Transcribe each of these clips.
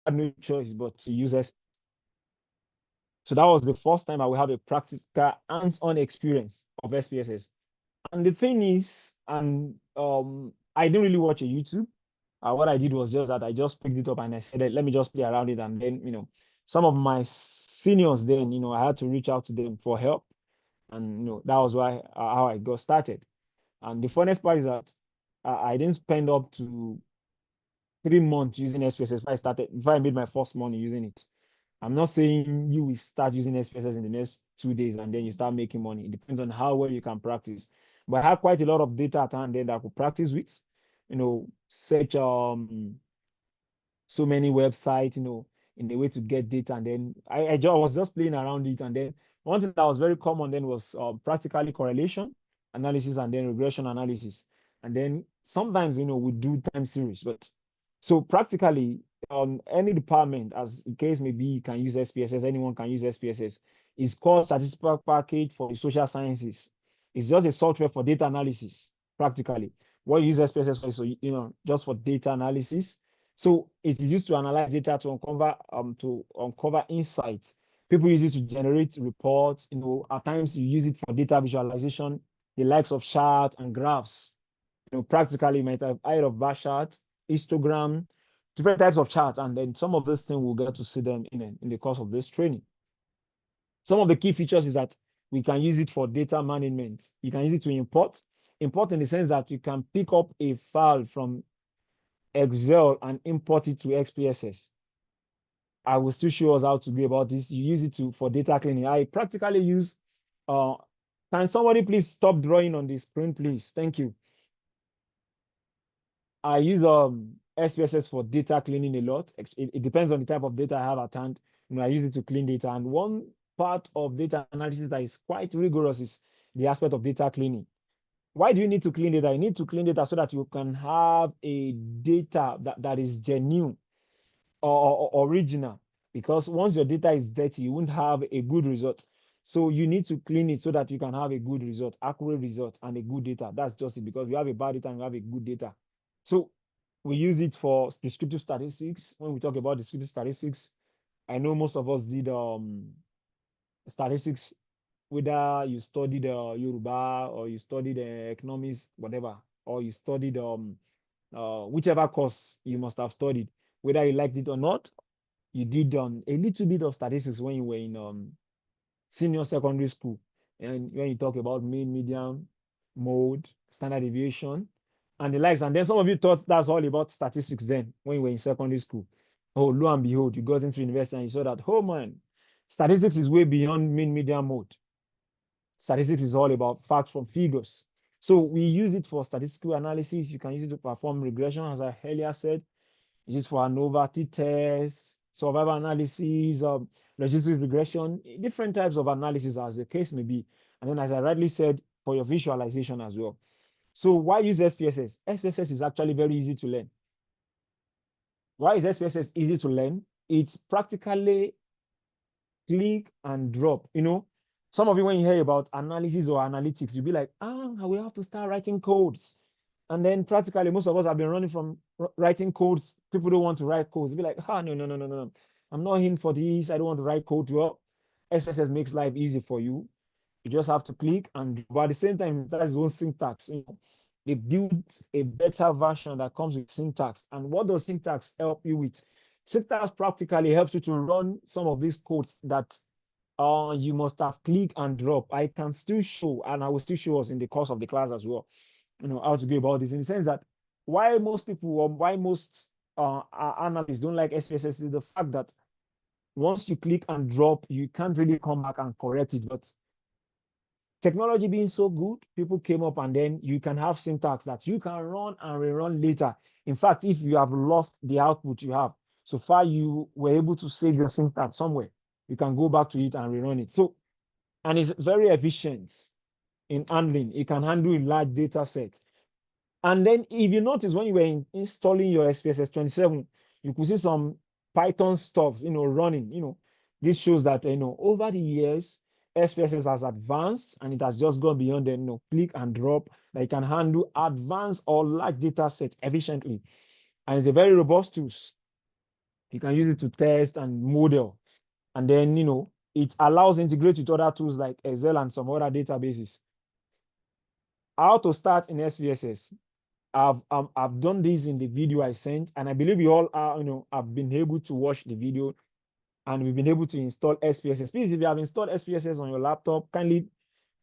had no choice but to use SPSS. So that was the first time I will have a practical hands-on experience of SPSS. And the thing is, and I didn't really watch a YouTube. What I did was just that I just picked it up and I said, let me just play around it. And then, some of my seniors then, I had to reach out to them for help. And, that was why how I got started. And the funniest part is that I didn't spend up to 3 months using SPSS before I made my first money using it. I'm not saying you will start using SPSS in the next 2 days and then you start making money. It depends on how well you can practice. But I have quite a lot of data at hand then that I could practice with. Search so many websites, in a way to get data. And then I was just playing around it. And then one thing that was very common then was practically correlation analysis and then regression analysis. And then sometimes, we do time series. But so practically, any department, as the case may be, can use SPSS. Anyone can use SPSS. It's called Statistical Package for the Social Sciences. It's just a software for data analysis, practically. What you use SPSS for is, just for data analysis. So it is used to analyze data to uncover insights. People use it to generate reports. At times you use it for data visualization, the likes of charts and graphs. Practically you might have heard of bar chart, histogram, different types of charts, and then some of these things we'll get to see them in the course of this training. Some of the key features is that we can use it for data management. You can use it to import in the sense that you can pick up a file from Excel and import it to SPSS. I will still show us how to go about this. You use it for data cleaning. I practically use, can somebody please stop drawing on the screen, please? Thank you. I use SPSS for data cleaning a lot. It depends on the type of data I have at hand. I use it to clean data. And one part of data analysis that is quite rigorous is the aspect of data cleaning. Why do you need to clean data? You need to clean data so that you can have a data that is genuine or original. Because once your data is dirty, you won't have a good result. So you need to clean it so that you can have a good result, accurate result, and a good data. That's just it, because we have a bad data and we have a good data. So we use it for descriptive statistics. When we talk about descriptive statistics, I know most of us did statistics, whether you studied Yoruba or you studied economics, whatever, or you studied whichever course you must have studied, whether you liked it or not, you did a little bit of statistics when you were in senior secondary school. And when you talk about mean, median, mode, standard deviation, and the likes. And then some of you thought that's all about statistics then when you were in secondary school. Oh, lo and behold, you got into university and you saw that, oh man, statistics is way beyond mean, median, mode. Statistics is all about facts from figures. So we use it for statistical analysis. You can use it to perform regression, as I earlier said. Use it for ANOVA, t-test, survival analysis, logistic regression, different types of analysis as the case may be. And then, as I rightly said, for your visualization as well. So why use SPSS? SPSS is actually very easy to learn. Why is SPSS easy to learn? It's practically click and drop. Some of you, when you hear about analysis or analytics, you'll be like, we have to start writing codes. And then practically, most of us have been running from writing codes. People don't want to write codes. They'll be like, no. I'm not in for this. I don't want to write code. Well, SPSS makes life easy for you. You just have to click, but at the same time, that's its own syntax. They build a better version that comes with syntax. And what does syntax help you with? Syntax practically helps you to run some of these codes that you must have click and drop. I can still show, and I will still show us in the course of the class as well, how to go about this, in the sense that why most people or why most analysts don't like SPSS is the fact that once you click and drop, you can't really come back and correct it. But technology being so good, people came up and then you can have syntax that you can run and rerun later. In fact, if you have lost the output you have, so far you were able to save your syntax somewhere, you can go back to it and rerun it. So, and it's very efficient in handling. It can handle a large data sets. And then if you notice when you were installing your SPSS 27, you could see some Python stuff, running. This shows that, over the years, SPSS has advanced and it has just gone beyond the click and drop, that it can handle advanced or large data sets efficiently. And it's a very robust tool. You can use it to test and model. And then, it allows integrate with other tools like Excel and some other databases. How to start in SPSS. I've done this in the video I sent, and I believe you all are, have been able to watch the video, and we've been able to install SPSS. Please, if you have installed SPSS on your laptop, kindly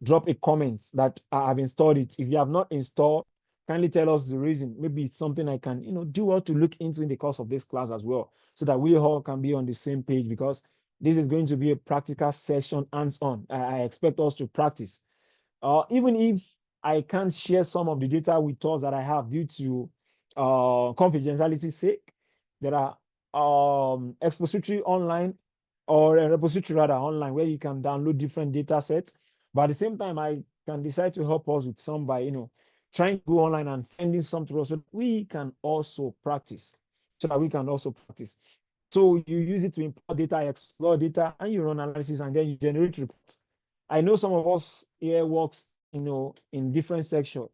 drop a comment that I have installed it. If you have not installed, kindly tell us the reason. Maybe it's something I can, do well to look into in the course of this class as well, so that we all can be on the same page, because this is going to be a practical session, hands-on. I expect us to practice. Even if I can't share some of the data with us that I have due to confidentiality sake, there are expository online, or a repository rather online, where you can download different data sets. But at the same time, I can decide to help us with some by trying to go online and sending some to us, so that we can also practice. So you use it to import data, explore data, and you run analysis, and then you generate reports. I know some of us here works, in different sections.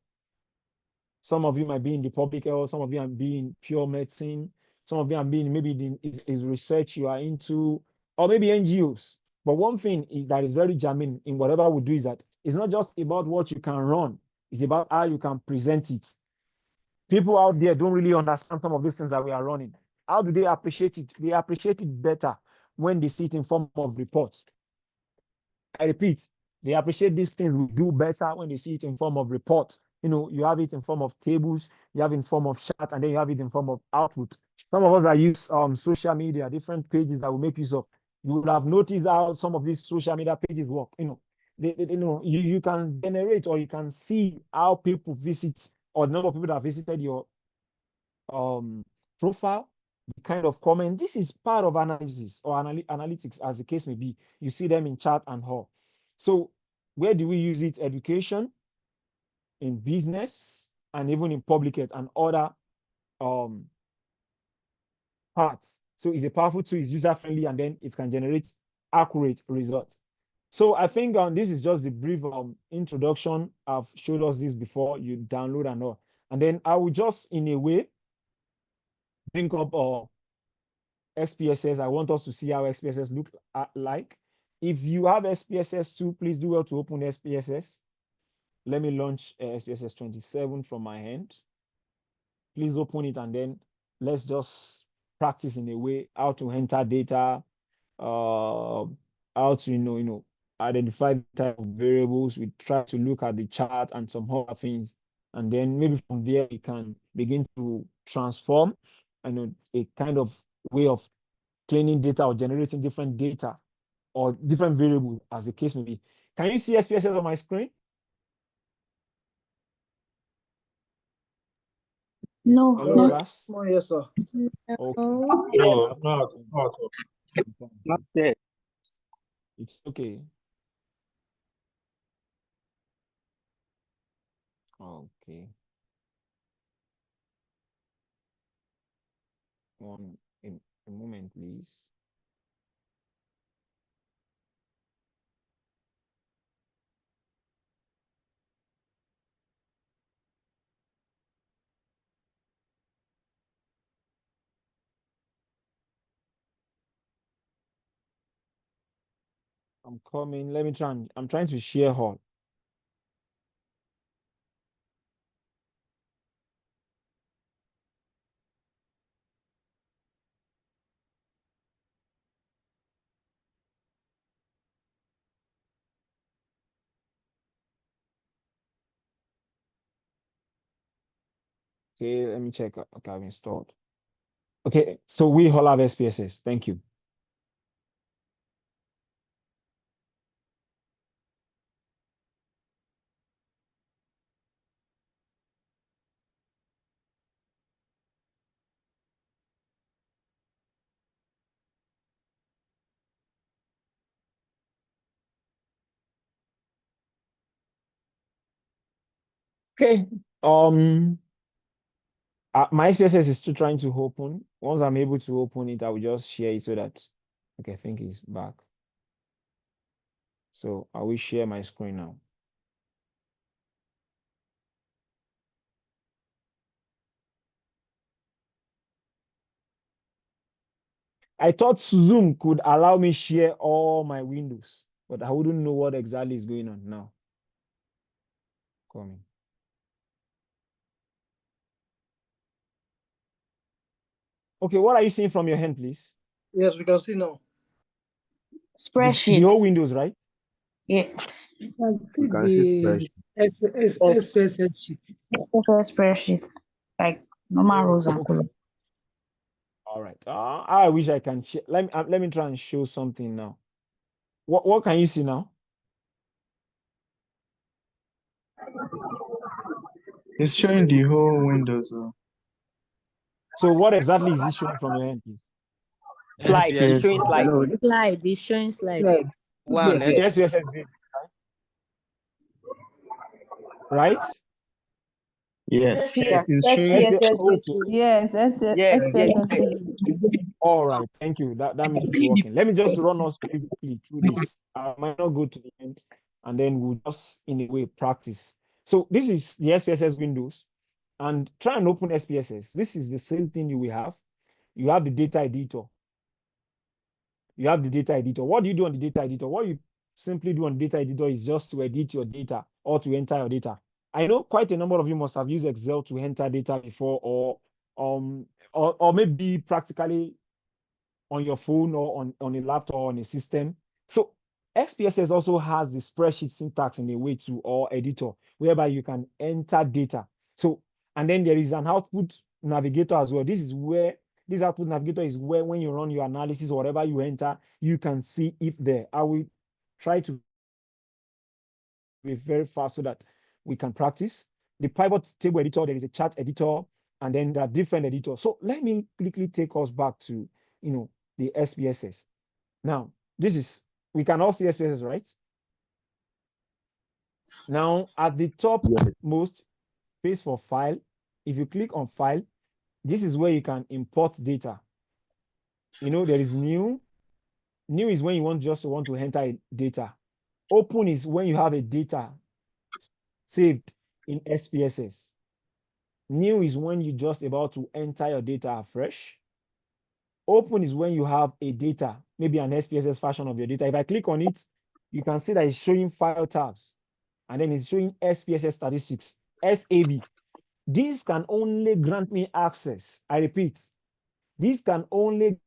Some of you might be in the public health, some of you might be in pure medicine, some of you are being maybe is research you are into, or maybe NGOs. But one thing is that is very germane in whatever we do is that it's not just about what you can run, it's about how you can present it. People out there don't really understand some of these things that we are running. How do they appreciate it? They appreciate it better when they see it in form of reports. I repeat, they appreciate these things we do better when they see it in form of reports. You have it in form of tables, you have it in form of chat, and then you have it in form of output. Some of us that use social media, different pages that we make use of. You will have noticed how some of these social media pages work. You can generate, or you can see how people visit, or the number of people that visited your profile, the kind of comment. This is part of analysis or analytics, as the case may be. You see them in chat and all. So where do we use it? Education, in business, and even in public health and other parts. So it's a powerful tool, it's user-friendly, and then it can generate accurate results. So I think this is just the brief introduction. I've showed us this before, you download and all. And then I will just, in a way, bring up SPSS. I want us to see how SPSS look like. If you have SPSS 2, please do well to open SPSS. Let me launch SPSS 27 from my hand. Please open it, and then let's just practice in a way how to enter data, how to identify the type of variables. We try to look at the chart and some other things, and then maybe from there we can begin to transform a kind of way of cleaning data or generating different data or different variables, as the case may be. Can you see SPSS on my screen? No. Hello, class. No, yes, sir. Okay. No, not yet. It's okay. Okay. A moment, please. I'm coming. Let me try. I'm trying to share all. Okay, let me check. Okay, I've installed. Okay, so we all have SPSS. Thank you. Okay. My SPSS is still trying to open. Once I'm able to open it, I will just share it so that okay, I think it's back. So I will share my screen now. I thought Zoom could allow me share all my windows, but I wouldn't know what exactly is going on now. Coming. Okay, what are you seeing from your hand, please? Yes, we can see now. The Spreadsheet. whole windows, right? Yes. can see We can see the spreadsheet. SPSS sheet. Spreadsheet. Like normal rows and Okay. columns. All right. I wish I can share. Let me try and show something now. What can you see now? It's showing the whole windows. So what exactly is it showing from your hand, please? Slide. It's SPS. showing slide. Hello. Slide. It's showing slide. Right. One. Yes. Yes, yes, yes, right? Yes. Yes. It's showing. Okay. Yes, Yes. SPSS. All right. Thank you. That means it's working. Let me just run us quickly through this. I might not go to the end, and then we'll just, in a way, practice. So this is the SPSS windows, and try and open SPSS. This is the same thing you will have. You have the data editor. You have the data editor. What do you do on the data editor? What you simply do on the data editor is just to edit your data or to enter your data. I know quite a number of you must have used Excel to enter data before, or maybe practically on your phone or on a laptop or on a system. So SPSS also has the spreadsheet syntax in a way to, or editor, whereby you can enter data. So, and then there is an output navigator as well. This is where this output navigator is where when you run your analysis or whatever you enter, you can see it there. I will try to be very fast so that we can practice. The pivot table editor, there is a chart editor, and then there are different editors. So let me quickly take us back to, the SPSS. Now, this is, we can all see SPSS, right? Now, at the top most space for file, if you click on file, this is where you can import data. There is new. New is when you want to enter a data. Open is when you have a data saved in SPSS. New is when you're just about to enter your data afresh. Open is when you have a data, maybe an SPSS version of your data. If I click on it, you can see that it's showing file tabs, and then it's showing SPSS statistics, SAB. This can only grant me access. I repeat, this can only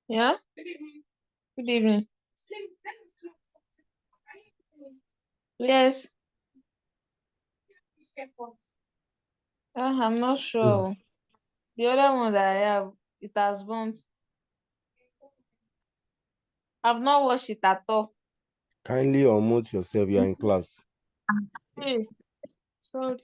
Yeah. Good evening. Yes. I'm not sure. The other one that I have, it has burnt. I've not watched it at all. Kindly unmute yourself. You are in class. Hey, sorry.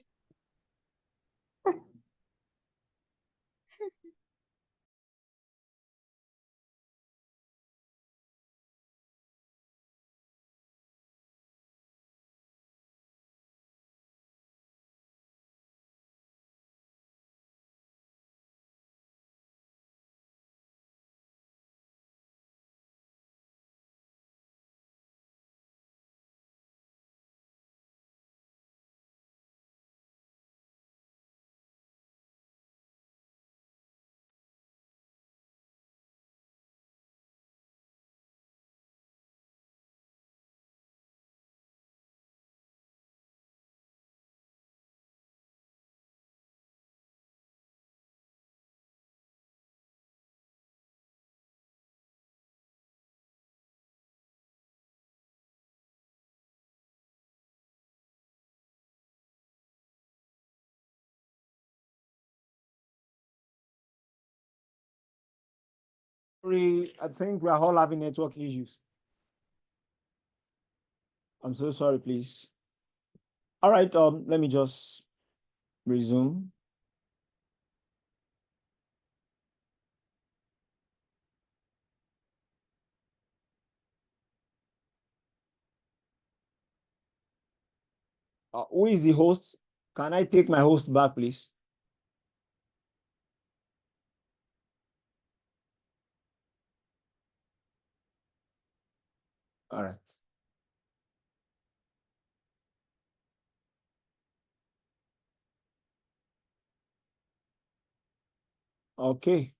I think we are all having network issues. I'm so sorry, please. All right, let me just resume. Who is the host? Can I take my host back, please? All right. Okay.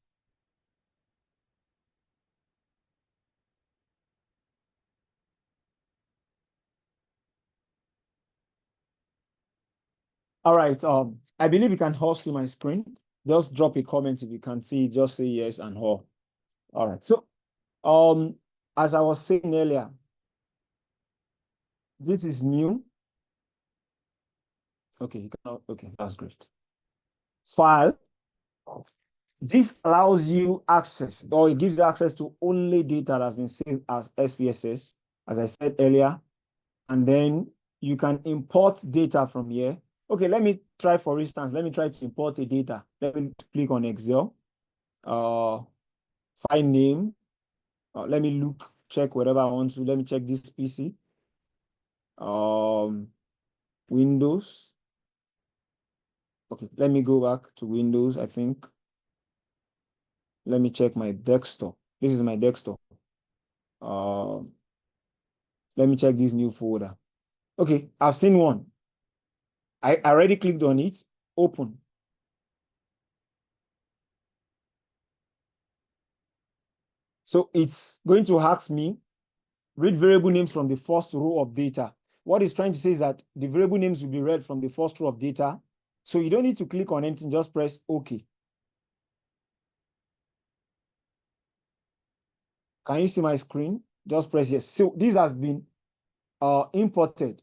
All right. I believe you can all see my screen. Just drop a comment if you can see it. Just say yes and all. All right. So, as I was saying earlier, this is new. Okay. Okay, that's great. File. This allows you access, or it gives you access to only data that has been saved as SPSS, as I said earlier. And then you can import data from here. Okay, let me try, for instance, let me try to import a data. Let me click on Excel, file name. Let me check whatever I want to. Let me check this PC. Windows. Okay, let me go back to Windows, I think. Let me check my desktop. This is my desktop. Let me check this new folder. Okay, I've seen one. I already clicked on it. Open. So it's going to ask me, read variable names from the first row of data. What it's trying to say is that the variable names will be read from the first row of data. So you don't need to click on anything, just press OK. Can you see my screen? Just press yes. So this has been imported.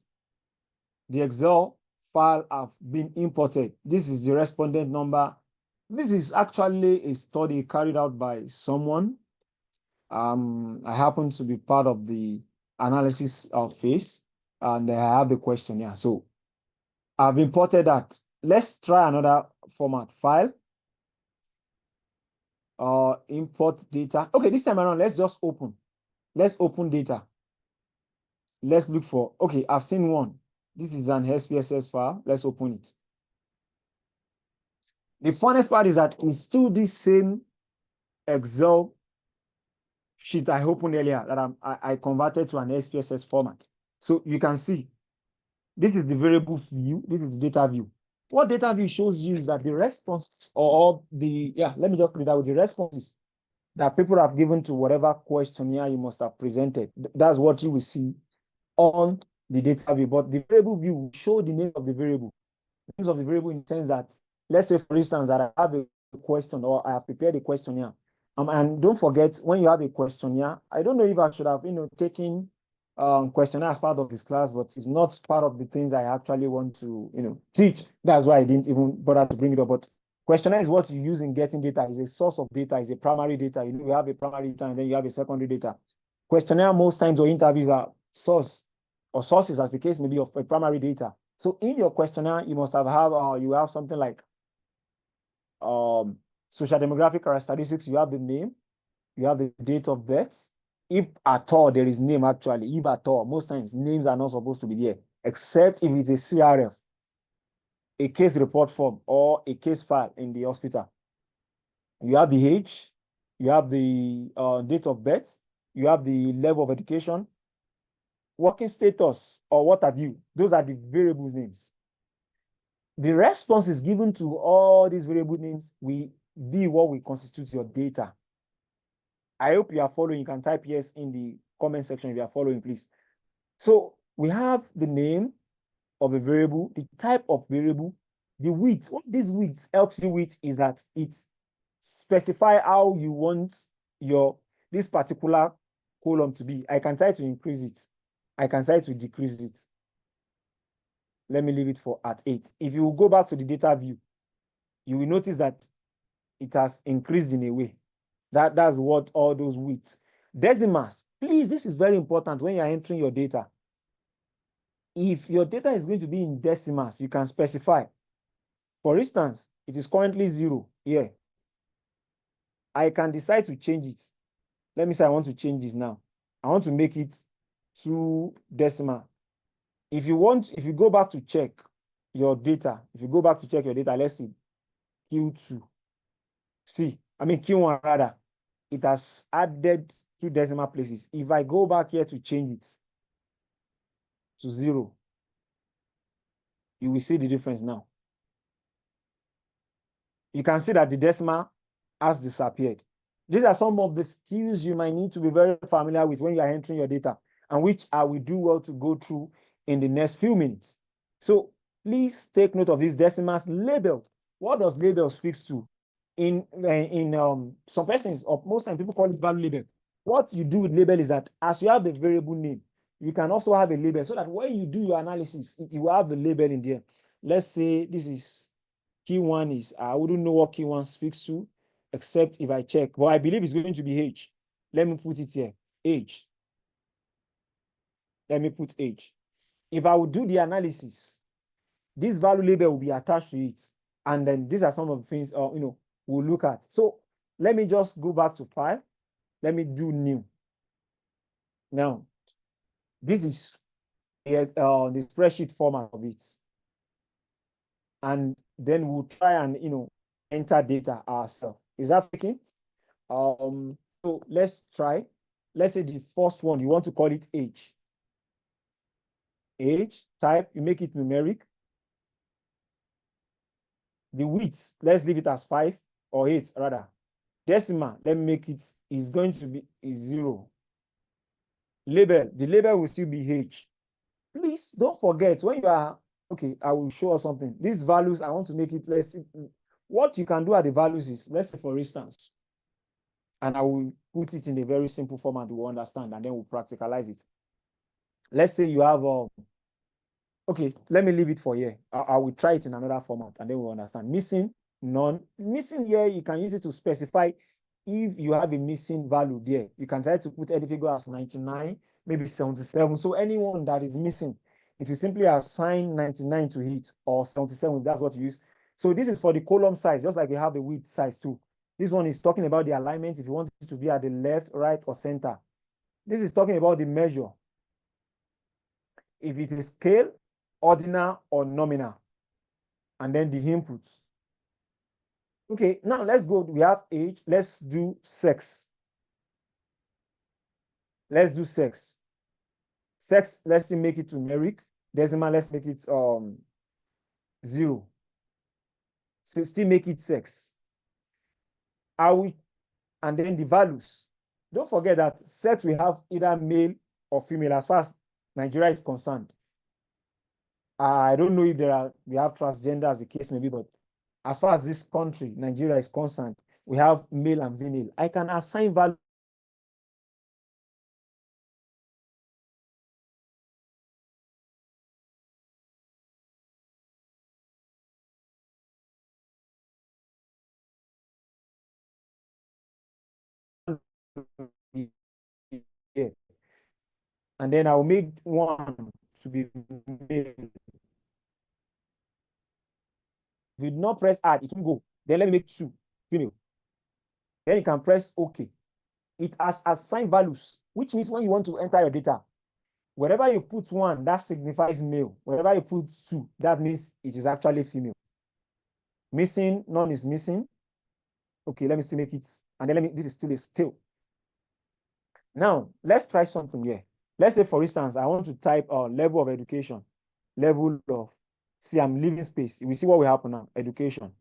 The Excel file have been imported. This is the respondent number. This is actually a study carried out by someone. I happen to be part of the analysis phase, and I have the questionnaire. So I've imported that. Let's try another format. File, import data. Okay, this time around, let's just open. Let's open data. Let's look for, okay, I've seen one. This is an SPSS file. Let's open it. The funnest part is that it's still the same Excel sheet I opened earlier that I converted to an SPSS format. So you can see, this is the variable view, this is data view. What data view shows you is that the response or the, let me just put it that with the responses that people have given to whatever questionnaire you must have presented. That's what you will see on the data view. But the variable view will show the name of the variable. The names of the variable in the sense that, let's say, for instance, that I have a question or I have prepared a questionnaire. And don't forget, when you have a questionnaire, I don't know if I should have, taken questionnaire as part of this class, but it's not part of the things I actually want to, teach. That's why I didn't even bother to bring it up. But questionnaire is what you use in getting data. It's a source of data. It's a primary data. You have a primary data, and then you have a secondary data. Questionnaire most times or interviews are source or sources, as the case may be, of a primary data. So in your questionnaire, you must have you have something like social demographic characteristics. You have the name, you have the date of birth. If at all there is name, actually, if at all, most times names are not supposed to be there, except if it's a CRF, a case report form, or a case file in the hospital. You have the age, you have the date of birth, you have the level of education, working status, or what have you. Those are the variables names. The responses given to all these variable names will be what will constitute your data. I hope you are following. You can type yes in the comment section if you are following, please. So we have the name of a variable, the type of variable, the width. What this width helps you with is that it specifies how you want this particular column to be. I can try to increase it. I can try to decrease it. Let me leave it at 8. If you go back to the data view, you will notice that it has increased in a way. That's what all those widths. Decimals, please, this is very important when you're entering your data. If your data is going to be in decimals, you can specify. For instance, it is currently 0 here. I can decide to change it. Let me say I want to change this now. I want to make it 2 decimal. If you go back to check your data, let's see, Q2. Q1 rather, it has added 2 decimal places. If I go back here to change it to 0, you will see the difference now. You can see that the decimal has disappeared. These are some of the skills you might need to be very familiar with when you are entering your data, and which I will do well to go through in the next few minutes. So please take note of these decimals. Label. What does label speaks to? In some persons, or most times people call it value label. What you do with label is that as you have the variable name, you can also have a label, so that when you do your analysis, you will have the label in there. Let's say this is Key1 is, I wouldn't know what Key1 speaks to, except if I check. But I believe it's going to be age. Let me put it here, age. Let me put age. If I would do the analysis, this value label will be attached to it. And then these are some of the things we'll look at. So let me just go back to file. Let me do new. Now, this is the spreadsheet format of it. And then we'll try and enter data ourselves. Is that okay? So let's try. Let's say the first one, you want to call it age. Age, type, you make it numeric. The width, let's leave it as 5 or 8 rather. Decimal, let me make it, is going to be 0. Label, the label will still be H. Please don't forget when you are, okay, I will show us something. These values, I want to make it less. What you can do at the values is, let's say for instance, and I will put it in a very simple format we understand, and then we'll practicalize it. Let's say you have, okay, let me leave it for here. I will try it in another format, and then we'll understand. Missing, none. Missing here, you can use it to specify if you have a missing value there, you can try to put any figure as 99, maybe 77. So anyone that is missing, if you simply assign 99 to it or 77, if that's what you use. So this is for the column size, just like we have the width size too. This one is talking about the alignment if you want it to be at the left, right, or center. This is talking about the measure. If it is scale, ordinal, or nominal. And then the inputs. Okay, now let's go. We have age. Let's do sex. Let's do sex. Sex, let's still make it numeric. Decimal, let's make it 0. So still make it sex. And then the values. Don't forget that sex we have either male or female as far as Nigeria is concerned. I don't know if we have transgender as the case may be, but as far as this country, Nigeria is concerned, we have male and female. I can assign value here. And then I'll make one to be male. If you do not press add, it will go. Then let me make 2 female. Then you can press OK. It has assigned values, which means when you want to enter your data, wherever you put 1, that signifies male. Wherever you put 2, that means it is actually female. Missing, none is missing. Okay, let me still make it. And then this is still a scale. Now, let's try something here. Let's say, for instance, I want to type level of education, level of, see, I'm leaving space. We see what will happen now, education.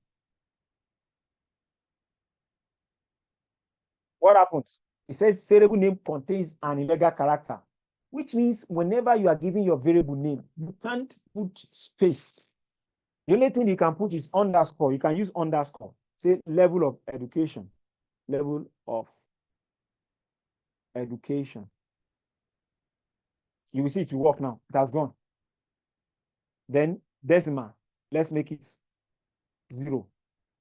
What happens? It says variable name contains an illegal character, which means whenever you are giving your variable name, you can't put space. The only thing you can put is underscore. You can use underscore. Say level of education, level of education. You will see it will work now. It has gone. Then decimal, let's make it 0.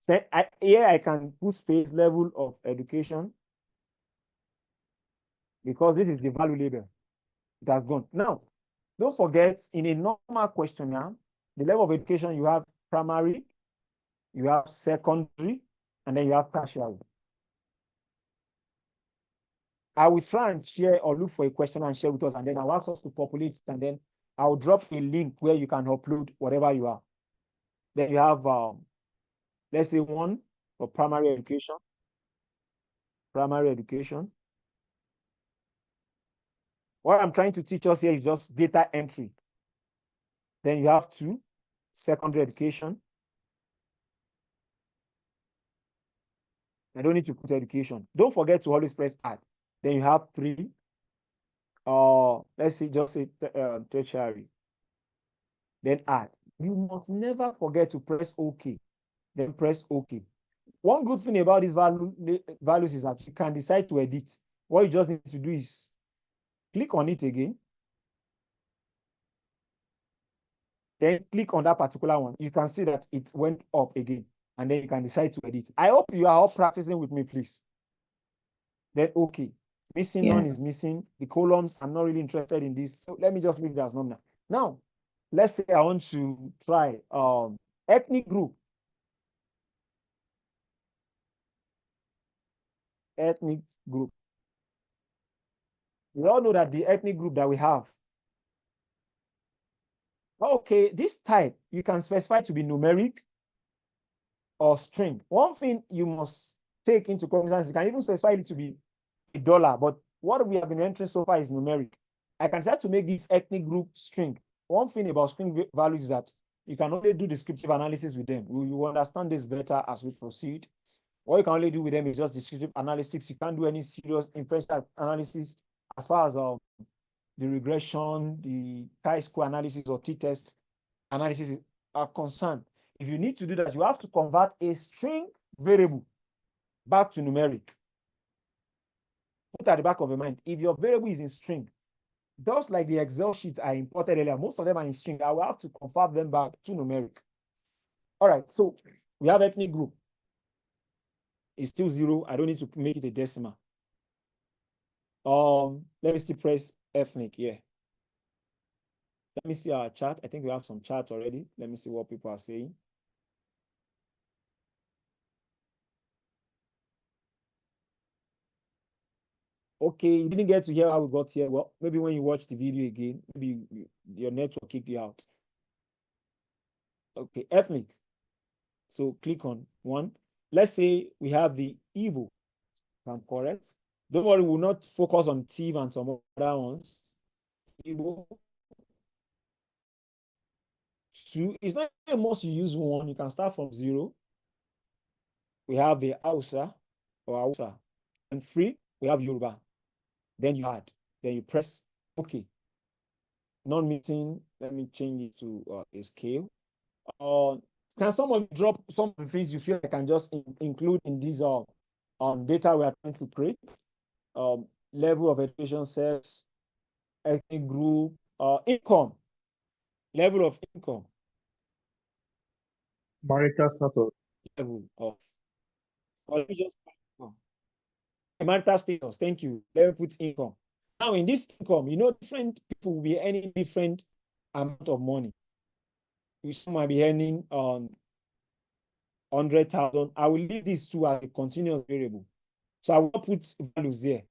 Then here I can put space level of education because this is the value label. It has gone. Now, don't forget, in a normal questionnaire, the level of education, you have primary, you have secondary, and then you have tertiary. I will try and share or look for a question and share with us, and then I'll ask us to populate, and then I'll drop a link where you can upload whatever you are. Then you have, let's say 1 for primary education. Primary education. What I'm trying to teach us here is just data entry. Then you have 2, secondary education. I don't need to put education. Don't forget to always press add. Then you have 3, let's see, just say tertiary. Then add. You must never forget to press OK. Then press OK. One good thing about these values is that you can decide to edit. What you just need to do is click on it again. Then click on that particular one. You can see that it went up again. And then you can decide to edit. I hope you are all practicing with me, please. Then OK. Missing, none is missing. The columns, I'm not really interested in this. So let me just leave it as nominal. Now, let's say I want to try ethnic group. Ethnic group. We all know that the ethnic group that we have. Okay, this type, you can specify to be numeric or string. One thing you must take into cognizance, you can even specify it to be $1, but what we have been entering so far is numeric. I can start to make this ethnic group string. One thing about string values is that you can only do descriptive analysis with them. We will understand this better as we proceed. What you can only do with them is just descriptive analytics. You can't do any serious inferential analysis as far as the regression, the chi-square analysis or t-test analysis are concerned. If you need to do that, you have to convert a string variable back to numeric. Put at the back of your mind, if your variable is in string, just like the Excel sheet I imported earlier, most of them are in string, I will have to convert them back to numeric. All right, so we have ethnic group. It's still 0. I don't need to make it a decimal. Let me still press ethnic here. Let me see our chat. I think we have some chat already. Let me see what people are saying. Okay, you didn't get to hear how we got here. Well, maybe when you watch the video again, maybe your network kicked you out. Okay, ethnic. So click on 1. Let's say we have the Igbo. I'm correct. Don't worry, we'll not focus on Tiv and some other ones. Igbo. 2. It's not a must you use 1. You can start from 0. We have the Hausa or Hausa. And 3, we have Yoruba. Then you add. Then you press OK. Non-meeting, let me change it to a scale. Can someone drop some of the things you feel I can just include in these data we are trying to create? Level of education, sex, ethnic group, income, level of income, Marital status. level of, or let me just marital status. Thank you. Let me put income. Now, in this income, different people will be earning different amount of money. Some might be earning 100,000. I will leave these two as a continuous variable. So I will put values there.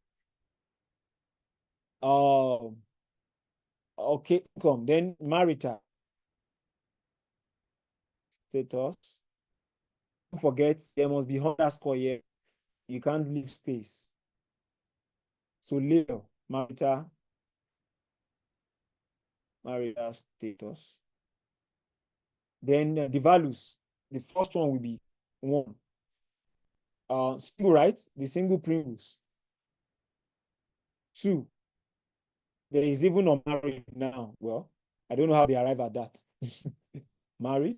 Okay, income. Then marital status. Don't forget, there must be underscore here. You can't leave space. So layer, marital status. Then the values. The first one will be 1. Single, right? The single Pringles. 2. There is even unmarried now. Well, I don't know how they arrive at that. Married.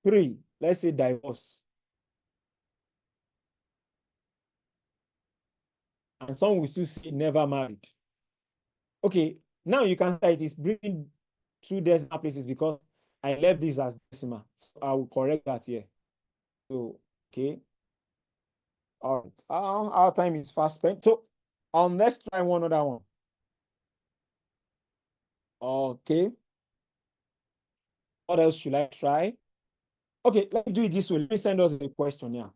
3, let's say divorce. And some will still say never married. Okay, now you can say it is bringing 2 decimal places because I left this as decimal. So I will correct that here. So, okay. All right. Our time is fast spent. So, let's try one other one. Okay. What else should I try? Okay, let's do it this way. Let me send us a questionnaire.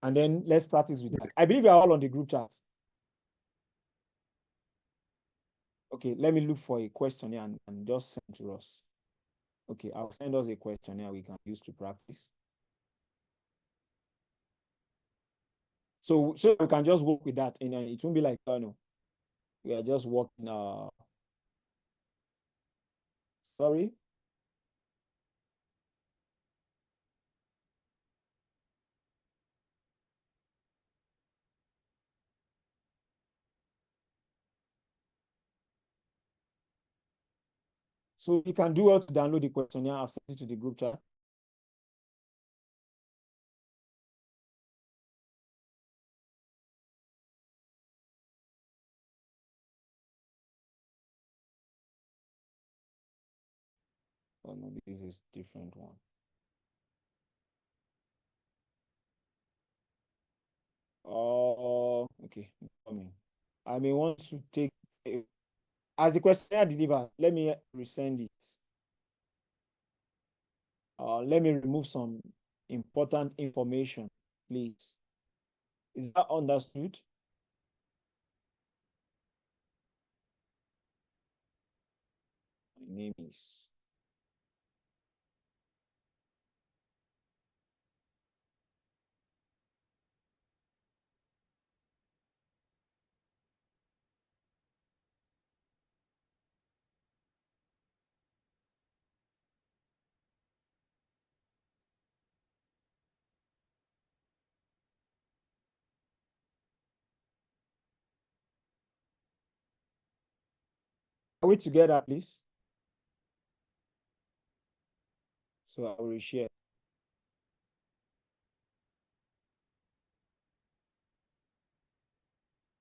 And then let's practice with that. I believe we are all on the group chat. Okay, let me look for a questionnaire and just send to us. Okay, I'll send us a questionnaire we can use to practice. So we can just work with that. And it won't be like, we are just working. Sorry. So you can do well to download the questionnaire. I've sent it to the group chat. Oh no, this is a different one. Oh, okay. I may want to take as the questionnaire delivered. Let me resend it. Let me remove some important information, please. Is that understood? My name is. Are we together, please? So I will reshare.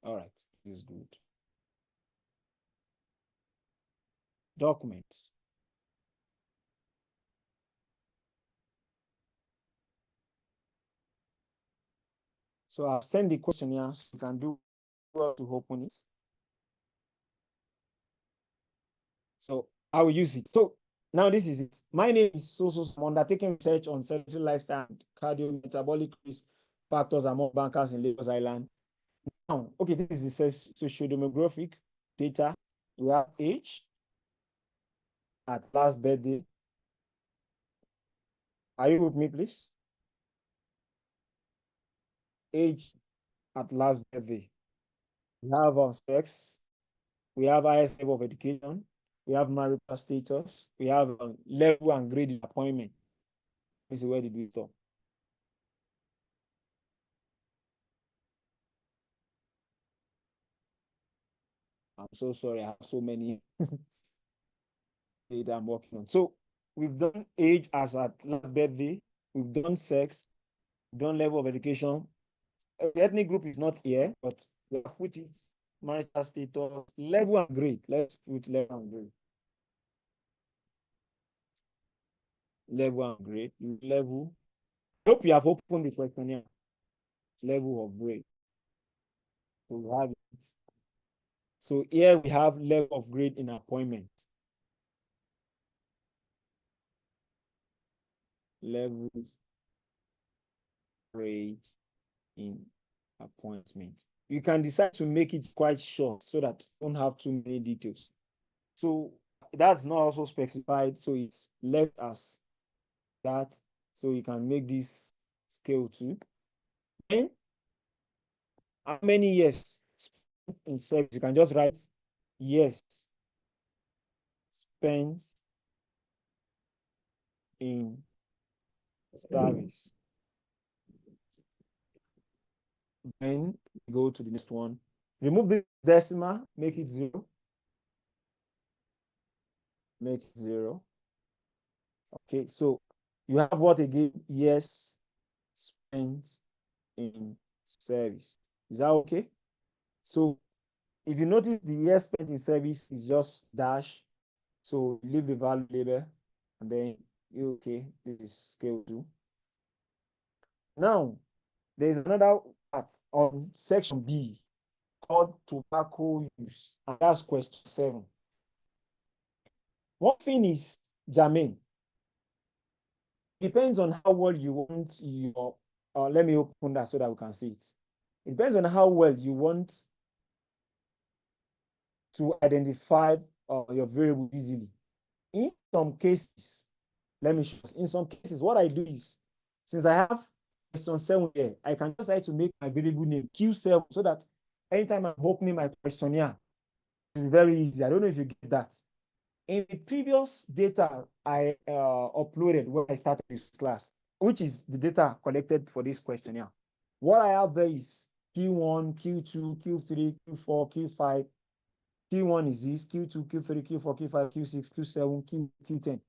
All right, this is good. Documents. So I'll send the question here so you can do well to open it. So I will use it. So now this is it. My name is so. I'm undertaking research on sedentary lifestyle and cardiometabolic risk factors among bankers in Lagos Island. Now, okay, this is the socio-demographic data. We have age at last birthday. Are you with me, please? Age at last birthday. We have sex. We have highest level of education. We have marital status. We have level and grade in appointment. This is where did we stop? I'm so sorry. I have so many data I'm working on. So we've done age as at last birthday. We've done sex. We've done level of education. The ethnic group is not here, but we have put it marital status, level and grade. Let's put level and grade. Level and grade. Level. Hope you have opened the questionnaire. Level of grade. So we have it. So here we have level of grade in appointment. Levels grade in appointment. You can decide to make it quite short so that you don't have too many details. So that's not also specified, so it's left as that. So you can make this scale too. Then, how many years in service? You can just write years spent in service. Then go to the next one. Remove the decimal, make it 0. Make it 0. Okay, so you have what again? Years spent in service. Is that okay? So if you notice the years spent in service is just dash. So leave the value label and then you okay, this is scale 2. Now there's another part on section B called tobacco use, and that's question 7. One thing is, Jermaine, depends on how well you want your, let me open that so that we can see it. It depends on how well you want to identify your variable easily. In some cases, let me show you. In some cases, what I do is, since I have question 7 here, I can just try to make my variable name Q7 so that anytime I'm opening my questionnaire, it's very easy. I don't know if you get that. In the previous data I uploaded when I started this class, which is the data collected for this questionnaire, what I have there is Q1, Q2, Q3, Q4, Q5. Q1 is this, Q2, Q3, Q4, Q5, Q6, Q7, Q10.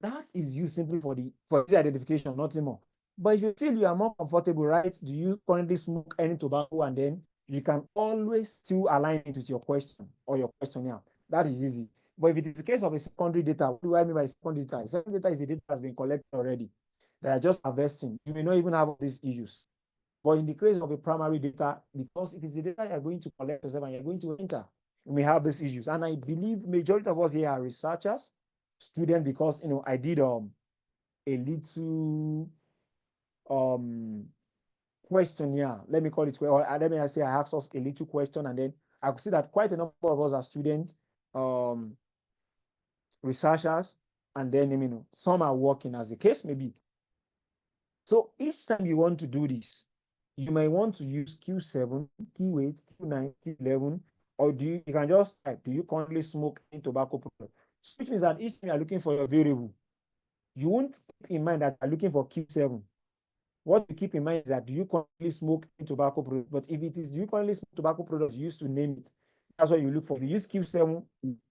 That is used simply for this identification, nothing more. But if you feel you are more comfortable, right? Do you currently smoke any tobacco? And then you can always still align it with your question or your questionnaire. That is easy. But if it is the case of a secondary data, what do I mean by secondary data? Secondary data is the data that has been collected already. They are just harvesting. You may not even have these issues. But in the case of a primary data, because it is the data you're going to collect yourself and you're going to enter, you may have these issues. And I believe majority of us here are researchers, students, because I did a little questionnaire. Let me call it, or let me say I asked us a little question, and then I could see that quite a number of us are students, researchers, and then some are working, as the case may be. So each time you want to do this, you may want to use Q7, Q8, Q9, Q11, or you can just type, do you currently smoke any tobacco product? Which means that each time you're looking for your variable, you won't keep in mind that you're looking for Q7. What you keep in mind is that, do you currently smoke any tobacco product? But if it is, do you currently smoke tobacco products, you used to name it. That's what you look for. If you use Q7,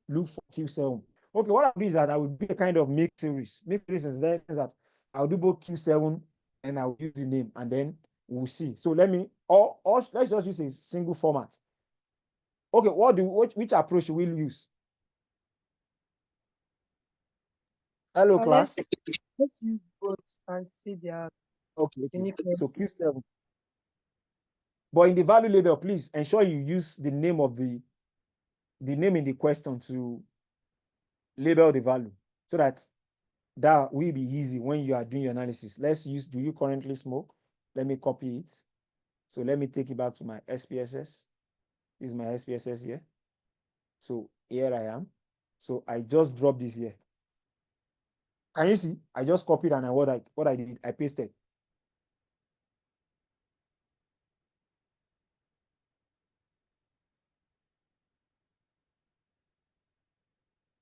look for Q7. Okay, what I'll do is that I will do a kind of mixed series. Mixed series is that I'll do both Q7 and I'll use the name, and then we'll see. So let's just use a single format. Okay, which approach will we use? Hello, class. Let's use both and see their Okay. uniqueness. So Q7. But in the value label, please ensure you use the name of the name in the question to label the value so that will be easy when you are doing your analysis. Let's use, do you currently smoke? Let me copy it. So let me take it back to my SPSS. This is my SPSS here. So here I am. So I just dropped this here. Can you see? I just copied and what I did, I pasted.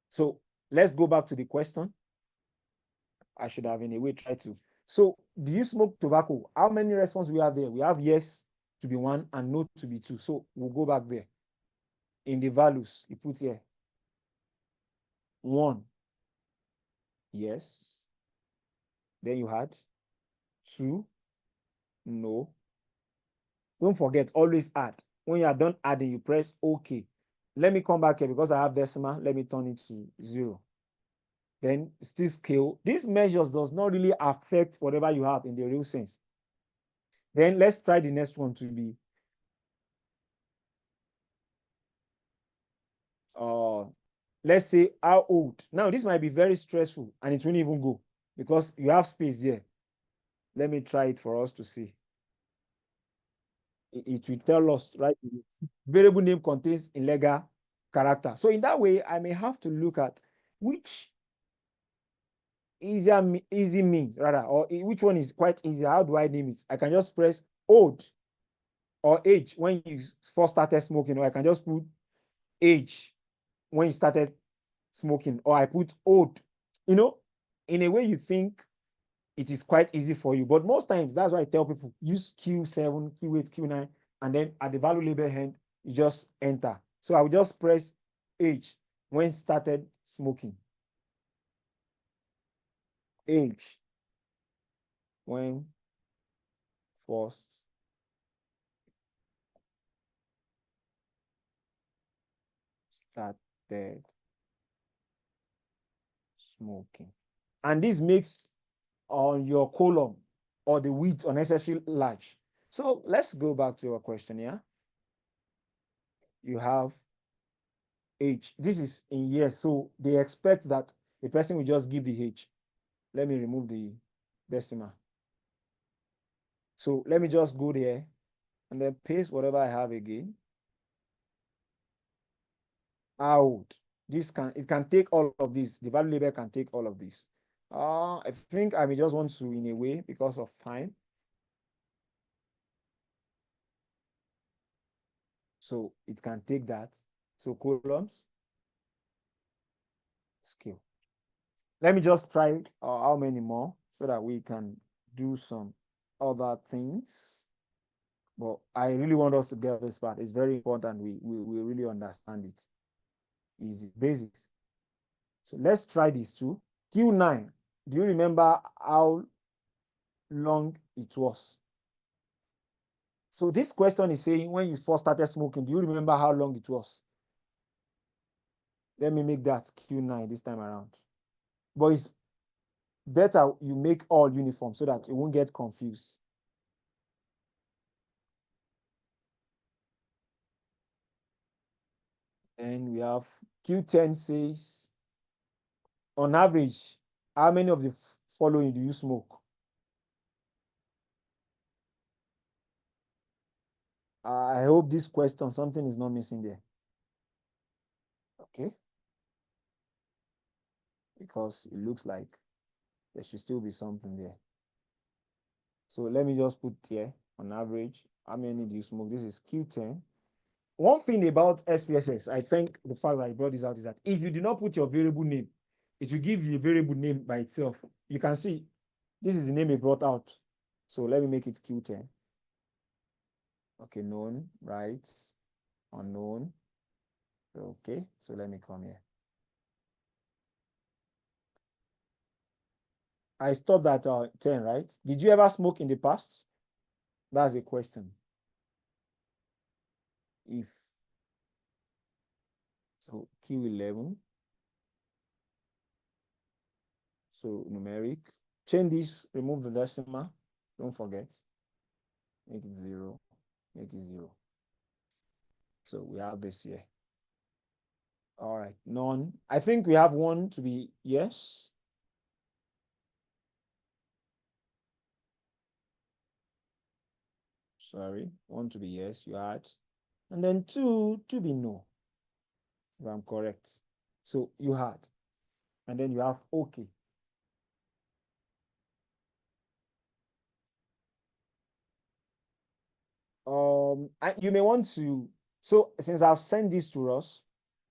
So let's go back to the question. I should have in a way tried to. So do you smoke tobacco? How many responses we have there? We have yes to be 1 and no to be 2. So we'll go back there. In the values, you put here 1, yes. Then you had 2, no. Don't forget, always add. When you are done adding, you press OK. Let me come back here because I have decimal. Let me turn it to 0. Then still scale. These measures does not really affect whatever you have in the real sense. Then let's try the next one to be let's say how old. Now this might be very stressful and it won't even go because you have space there. Let me try it for us to see. It will tell us, right? Variable name contains illegal character. So in that way, I may have to look at which easy means rather, or which one is quite easy. How do I name it? I can just press old or age when you first started smoking, or I can just put age when you started smoking, or I put old. You know, in a way you think it is quite easy for you, but most times that's why I tell people use Q7, Q8, Q9, and then at the value label end, you just enter. So I will just press age when started smoking. Age when first started smoking. And this makes on your column or the width unnecessarily large. So let's go back to your question here. You have age. This is in years, so they expect that the person will just give the age. Let me remove the decimal. So let me just go there and then paste whatever I have again. Out. It can take all of this. The value label can take all of this. I think I may just want to, in a way, because of time. So it can take that. So columns, scale. Let me just try how many more so that we can do some other things. But I really want us to get this part. It's very important. We really understand it. Easy basics. So let's try these two. Q9. Do you remember how long it was? So this question is saying when you first started smoking, do you remember how long it was? Let me make that Q9 this time around. But it's better you make all uniform so that you won't get confused. And we have Q10 says, on average, how many of the following do you smoke? I hope this question, something is not missing there. Okay. Because it looks like there should still be something there. So let me just put here, on average, how many do you smoke? This is Q10. One thing about SPSS, I think the fact that I brought this out is that if you do not put your variable name, it will give you a variable name by itself. You can see this is the name it brought out. So let me make it Q10. Okay, known, right? Unknown. Okay, so let me come here. I stopped at 10, right? Did you ever smoke in the past? That's a question. If so, Q11. So numeric. Change this, remove the decimal. Don't forget. Make it 0. make it 0. So we have this here. All right, none. I think we have one to be yes. Sorry, one to be yes, you had. And then 2 to be no, if I'm correct. So you had. And then you have okay. You may want to, so since I've sent this to us,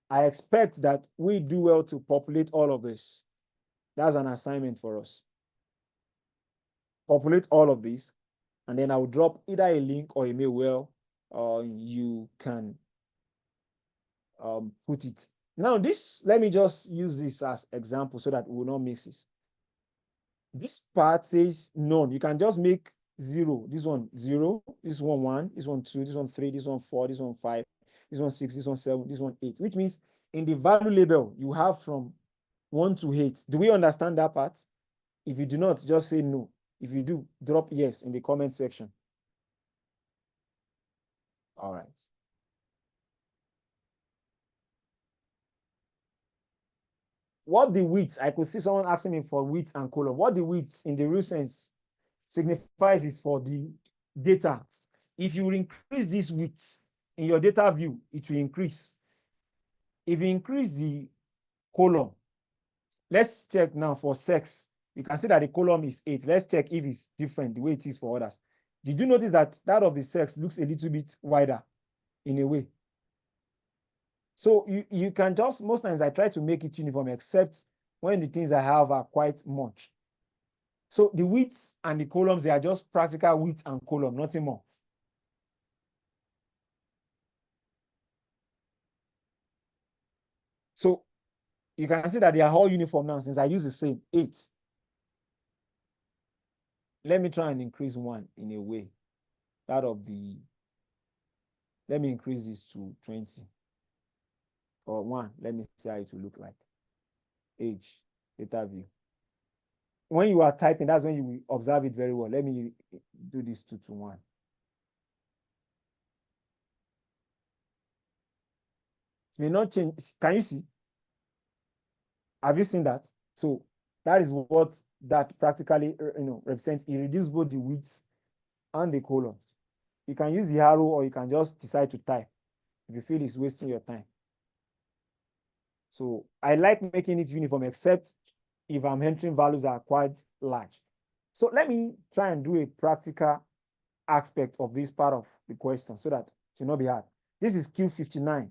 I expect that we do well to populate all of this. That's an assignment for us. Populate all of these, and then I'll drop either a link or a mail where you can put it. Now this, let me just use this as example so that we will not miss this. This part says none. You can just make 0. This one 0, this one 1, this one 2, this one 3, this one 4, this one 5, this one 6, this one 7, this one 8, which means in the value label you have from 1 to 8. Do we understand that part? If you do not, just say no. If you do, drop yes in the comment section. All right. What the width, I could see someone asking me for width and column. What the width in the real sense signifies is for the data. If you increase this width in your data view, it will increase. If you increase the column, let's check now for sex. You can see that the column is 8. Let's check if it's different the way it is for others. Did you notice that that of the sex looks a little bit wider in a way? So you can just, most times I try to make it uniform, except when the things I have are quite much. So the widths and the columns, they are just practical width and column, nothing more. So you can see that they are all uniform now since I use the same 8. Let me try and increase 1 in a way. That of the, let me increase this to 20. Or 1, let me see how it will look like. Age, data view. When you are typing, that's when you will observe it very well. Let me do this 2 to 1. It may not change. Can you see? Have you seen that? So that is what that practically represents. It reduces both the width and the columns. You can use the arrow or you can just decide to type if you feel it's wasting your time. So I like making it uniform, except if I'm entering values that are quite large. So let me try and do a practical aspect of this part of the question so that it will not be hard. This is Q59.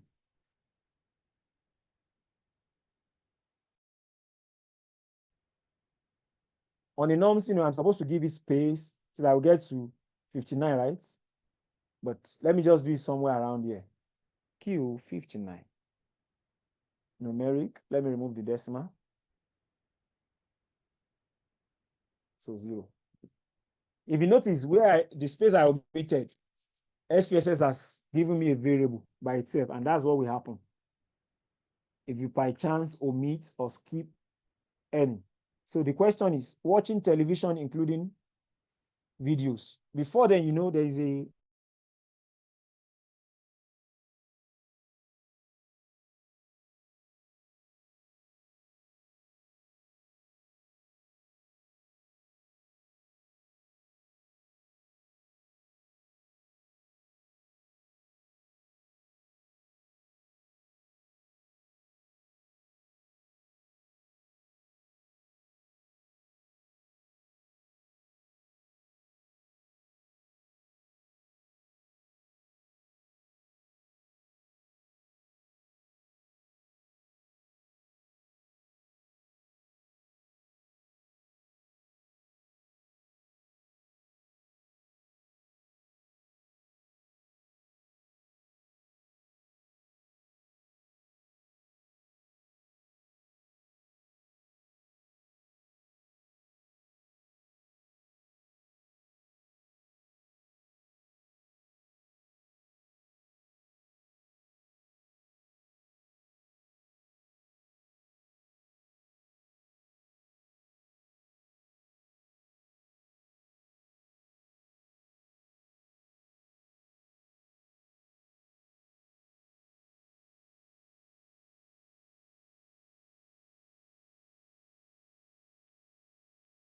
On the norms, I'm supposed to give it space till I will get to 59, right? But let me just do it somewhere around here. Q59. Numeric. Let me remove the decimal. So 0. If you notice where the space I omitted, SPSS has given me a variable by itself, and that's what will happen if you by chance omit or skip any. So the question is, watching television including videos. Before then, there is a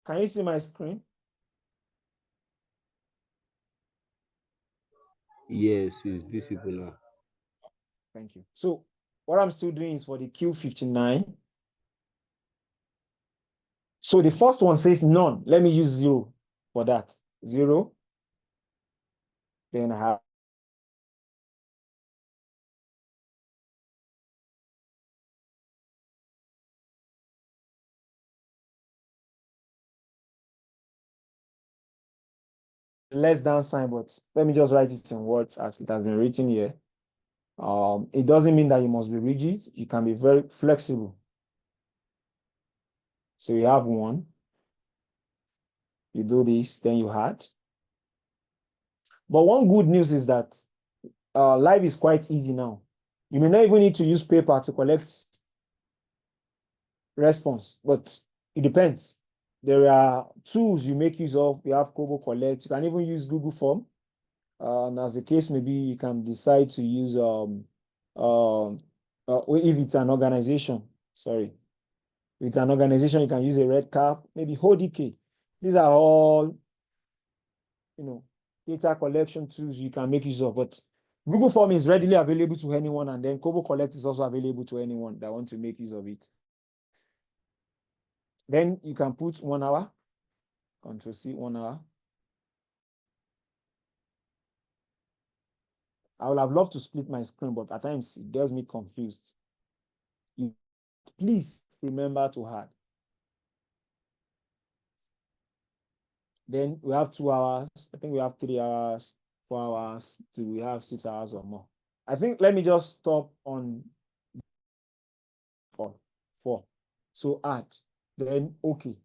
Can you see my screen? Yes, it's visible now. Thank you. So what I'm still doing is for the Q59. So the first one says none. Let me use 0 for that. 0. Then I have less than sign, but let me just write it in words as it has been written here. It doesn't mean that you must be rigid. You can be very flexible. So you have 1. You do this, then you add. But one good news is that life is quite easy now. You may not even need to use paper to collect response, but it depends. There are tools you make use of. You have Kobo Collect. You can even use Google Form. And as the case may be, you can decide to use if it's an organization. Sorry, if it's an organization, you can use a RedCap, maybe HODK. These are all, data collection tools you can make use of. But Google Form is readily available to anyone, and then Kobo Collect is also available to anyone that wants to make use of it. Then you can put 1 hour, Control C, 1 hour. I would have loved to split my screen, but at times it does me confused. Please remember to add. Then we have 2 hours. I think we have 3 hours, 4 hours. Do we have 6 hours or more? I think let me just stop on 4. So add, then okay.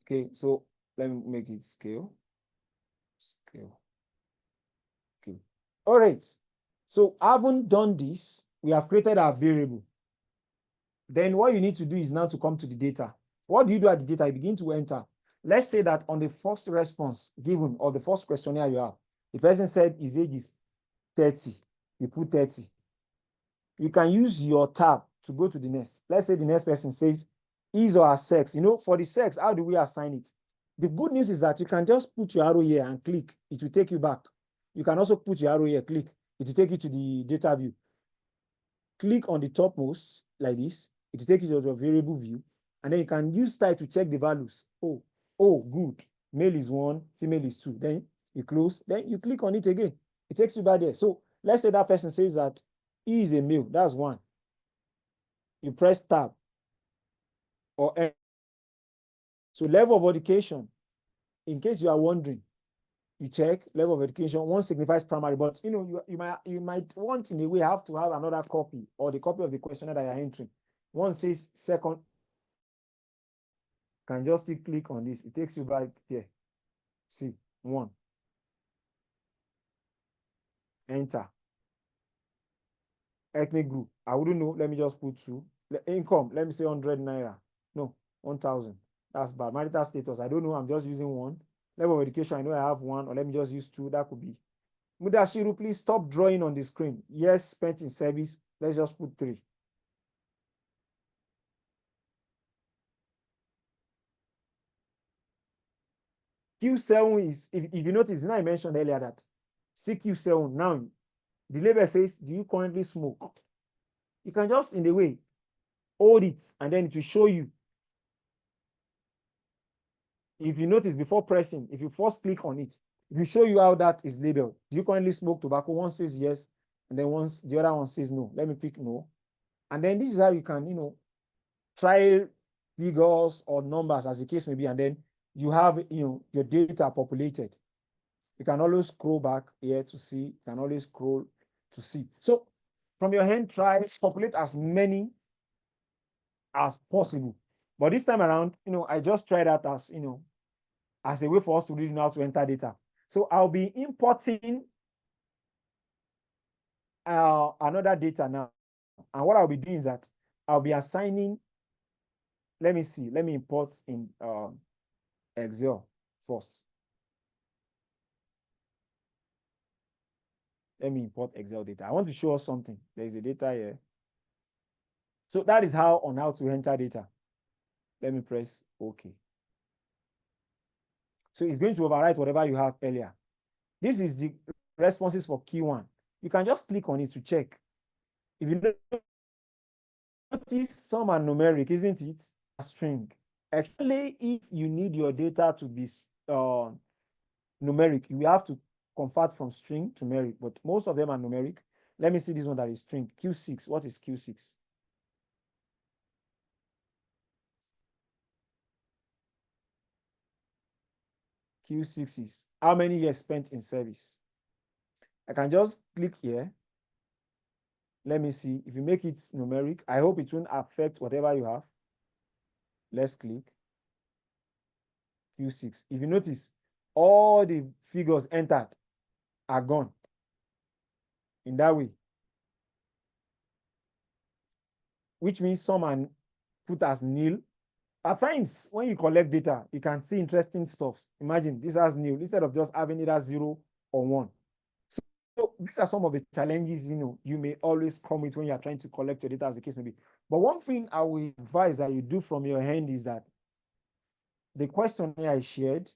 Okay, so let me make it scale. Okay. All right. So having done this, we have created our variable. Then what you need to do is now to come to the data. What do you do at the data? You begin to enter. Let's say that on the first response given or the first questionnaire you have, the person said his age is 30. You put 30. You can use your tab to go to the next. Let's say the next person says his or her sex. For the sex, how do we assign it? The good news is that you can just put your arrow here and click. It will take you back. You can also put your arrow here, click. It will take you to the data view. Click on the topmost like this. It will take you to the variable view. And then you can use type to check the values. Oh, good. Male is 1, female is 2. Then you close. Then you click on it again. It takes you back there. So let's say that person says that he is a male. That's 1. You press tab or N. So level of education, in case you are wondering, you check level of education. 1 signifies primary, but you might want in a way have to have another copy or the copy of the questionnaire that you're entering. 1 says second. Can just still click on this. It takes you back here. See, 1. Enter. Ethnic group. I wouldn't know. Let me just put 2. Income. Let me say 100 naira. No, 1,000. That's bad. Marital status. I don't know. I'm just using 1. Level of education. I know I have 1, or let me just use 2. That could be. Mudashiru, please stop drawing on the screen. Yes, spent in service. Let's just put 3. Q7 is, if you notice, I mentioned earlier that CQ7 now, the label says, do you currently smoke? You can just, in the way, hold it, and then it will show you. If you notice, before pressing, if you first click on it, it will show you how that is labeled. Do you currently smoke tobacco? 1 says yes, and then the other one says no. Let me pick no. And then this is how you can, try figures or numbers as the case may be, and then you have, your data populated. You can always scroll back here to see. You can always scroll to see. So from your hand, try populate as many as possible. But this time around, I just tried that as, as a way for us to really know how to enter data. So I'll be importing another data now. And what I'll be doing is that I'll be assigning, let me see, let me import in Excel first. Let me import Excel data. I want to show us something. There is a data here. So that is how to enter data. Let me press OK. So it's going to overwrite whatever you have earlier. This is the responses for key 1. You can just click on it to check. If you notice, some are numeric, isn't it? A string. Actually, if you need your data to be numeric, you have to convert from string to numeric, but most of them are numeric. Let me see this one that is string. Q6. What is Q6? Q6 is how many years spent in service. I can just click here. Let me see. If you make it numeric, I hope it won't affect whatever you have. Let's click Q6. If you notice, all the figures entered are gone. In that way, which means some are put as nil. At times, when you collect data, you can see interesting stuff. Imagine this has nil instead of just having it as 0 or 1. So these are some of the challenges you may always come with when you are trying to collect your data, as the case may be. But one thing I will advise that you do from your hand is that the questionnaire I shared,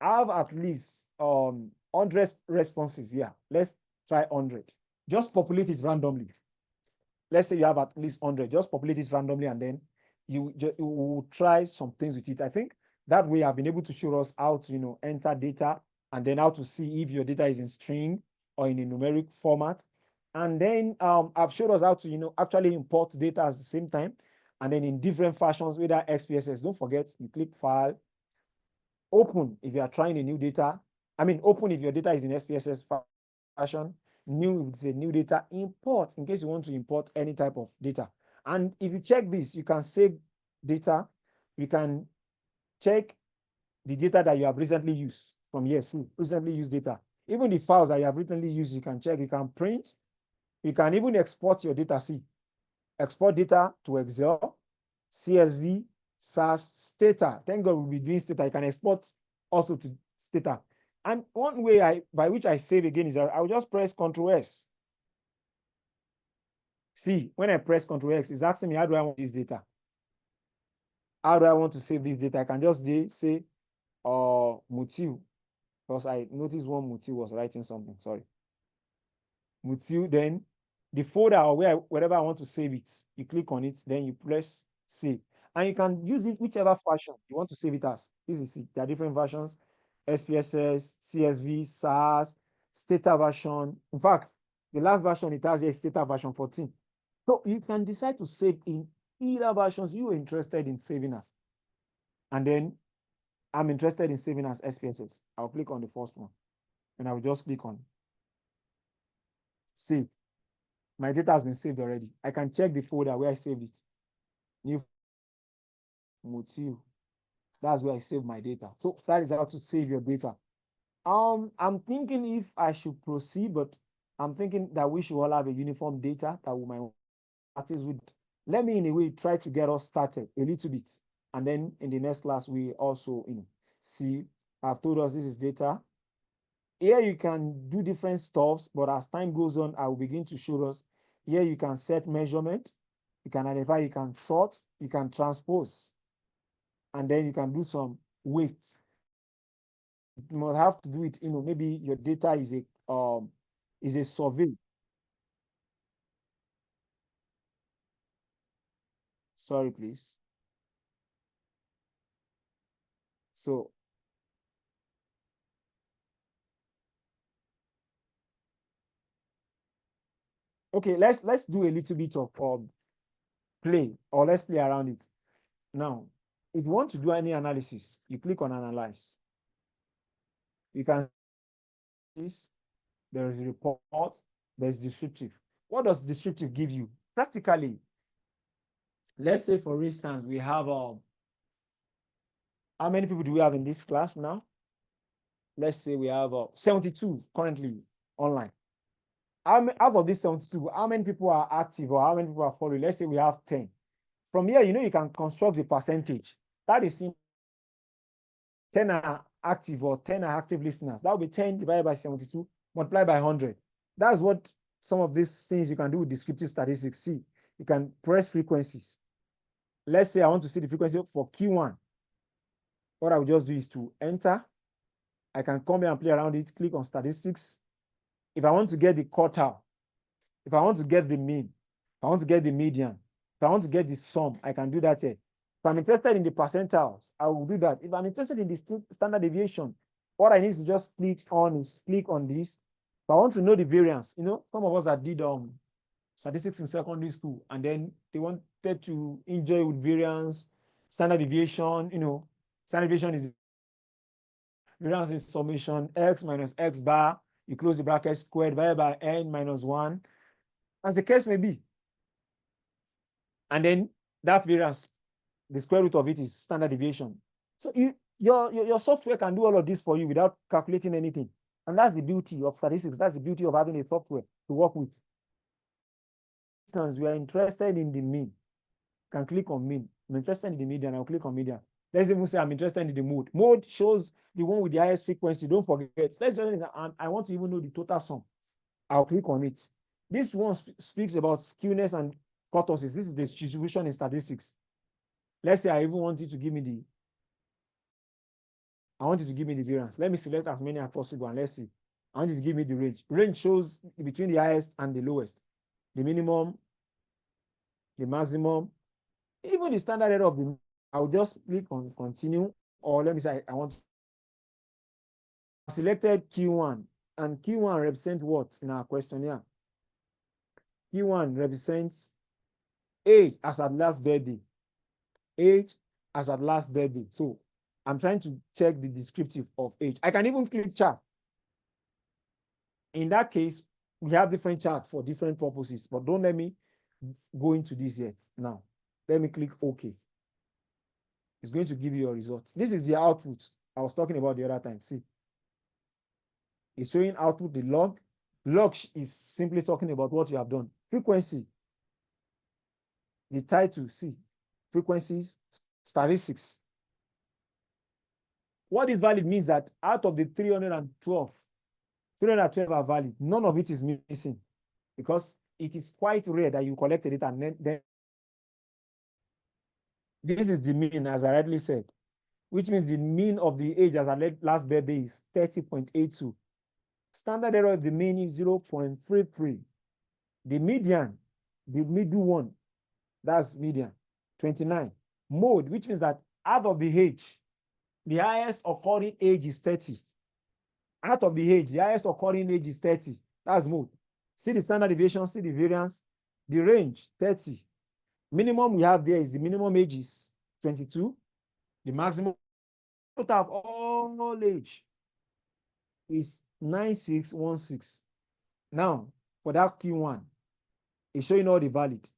I have at least 100 responses here. Let's try 100. Just populate it randomly. Let's say you have at least 100. Just populate it randomly, and then you will try some things with it. I think that way I've been able to show us how to enter data, and then how to see if your data is in string or in a numeric format. And then I've showed us how to actually import data at the same time, and then in different fashions, whether XPSS. Don't forget, you click File, Open if you are trying a new data. I mean, open if your data is in SPSS fashion. New if it's a new data. Import in case you want to import any type of data. And if you check this, you can save data. You can check the data that you have recently used from here. See, recently used data. Even the files that you have recently used, you can check. You can print. You can even export your data. See, export data to Excel, CSV, SAS, Stata. Thank God we'll be doing Stata. You can export also to Stata. And one way by which I save again is I'll just press Ctrl S. See, when I press Ctrl X, it's asking me, how do I want this data? How do I want to save this data? I can just say Mutiu, because I noticed one Mutiu was writing something. Sorry. Mutiu, then the folder or wherever I want to save it, you click on it, then you press save. And you can use it whichever fashion you want to save it as. This is it. There are different versions: SPSS, CSV, SAS, Stata version. In fact, the last version it has is Stata version 14. So you can decide to save in either versions you are interested in saving as. And then I'm interested in saving as SPSS. I'll click on the first one, and I will just click on save. My data has been saved already. I can check the folder where I saved it. New Mutiu. That's where I save my data. So that is how to save your data. I'm thinking if I should proceed, but I'm thinking that we should all have a uniform data that we might practice with. Let me, in a way, try to get us started a little bit. And then in the next class, we also see, I've told us this is data. Here you can do different stuffs, but as time goes on, I will begin to show us. Here you can set measurement, you can identify, you can sort, you can transpose, and then you can do some weight. You might have to do it, maybe your data is a survey. Sorry, please. So okay, let's do a little bit of play, or let's play around it. Now, if you want to do any analysis, you click on Analyze. You can see this. There is report, there's descriptive. What does descriptive give you? Practically, let's say, for instance, we have how many people do we have in this class now? Let's say we have 72 currently online. Out of these 72, how many people are active or how many people are following? Let's say we have 10. From here, you can construct the percentage. That is 10 are active or 10 are active listeners. That will be 10 divided by 72 multiplied by 100. That's what some of these things you can do with descriptive statistics. See, you can press frequencies. Let's say I want to see the frequency for Q1. What I will just do is to enter. I can come here and play around it, click on statistics. If I want to get the quartile, if I want to get the mean, if I want to get the median, if I want to get the sum, I can do that here. If I'm interested in the percentiles, I will do that. If I'm interested in the standard deviation, what I need to just click on is click on this. If I want to know the variance, you know, some of us that did statistics in secondary school, and then they wanted to enjoy with variance, standard deviation, you know, standard deviation is variance is summation x minus x bar, you close the bracket squared divided by n minus 1, as the case may be. And then that variance, the square root of it is standard deviation. So your software can do all of this for you without calculating anything. And that's the beauty of statistics. That's the beauty of having a software to work with. For instance, we are interested in the mean. Can click on mean. I'm interested in the median. I'll click on median. Let's even say I'm interested in the mode. Mode shows the one with the highest frequency. Don't forget. Let's just, I want to even know the total sum. I'll click on it. This one speaks about skewness and kurtosis. This is the distribution in statistics. Let's say I even want it to give me the variance. Let me select as many as possible and let's see. I want you to give me the range. Range shows between the highest and the lowest, the minimum, the maximum, even the standard error of the. I'll just click on continue, or let me say I want. I selected Q1, and Q1 represents what in our questionnaire? Q1 represents age as at last birthday. Age as at last birthday. So I'm trying to check the descriptive of age. I can even click chart. In that case, we have different charts for different purposes, but don't let me go into this yet. Now, let me click OK. It's going to give you your results. This is the output I was talking about the other time. See, it's showing output, the log. Log is simply talking about what you have done. Frequency, the title, see, frequencies, statistics. What is valid means that out of the 312 are valid. None of it is missing because it is quite rare that you collected it and then this is the mean, as I rightly said, which means the mean of the age as at last birthday is 30.82. Standard error of the mean is 0.33. The median, the middle one, that's median, 29. Mode, which means that out of the age, the highest occurring age is 30. Out of the age, the highest occurring age is 30. That's mode. See the standard deviation, see the variance, the range, 30. Minimum we have there is the minimum age is 22. The maximum total of all age is 9616. Now, for that Q1, it's showing all the valid.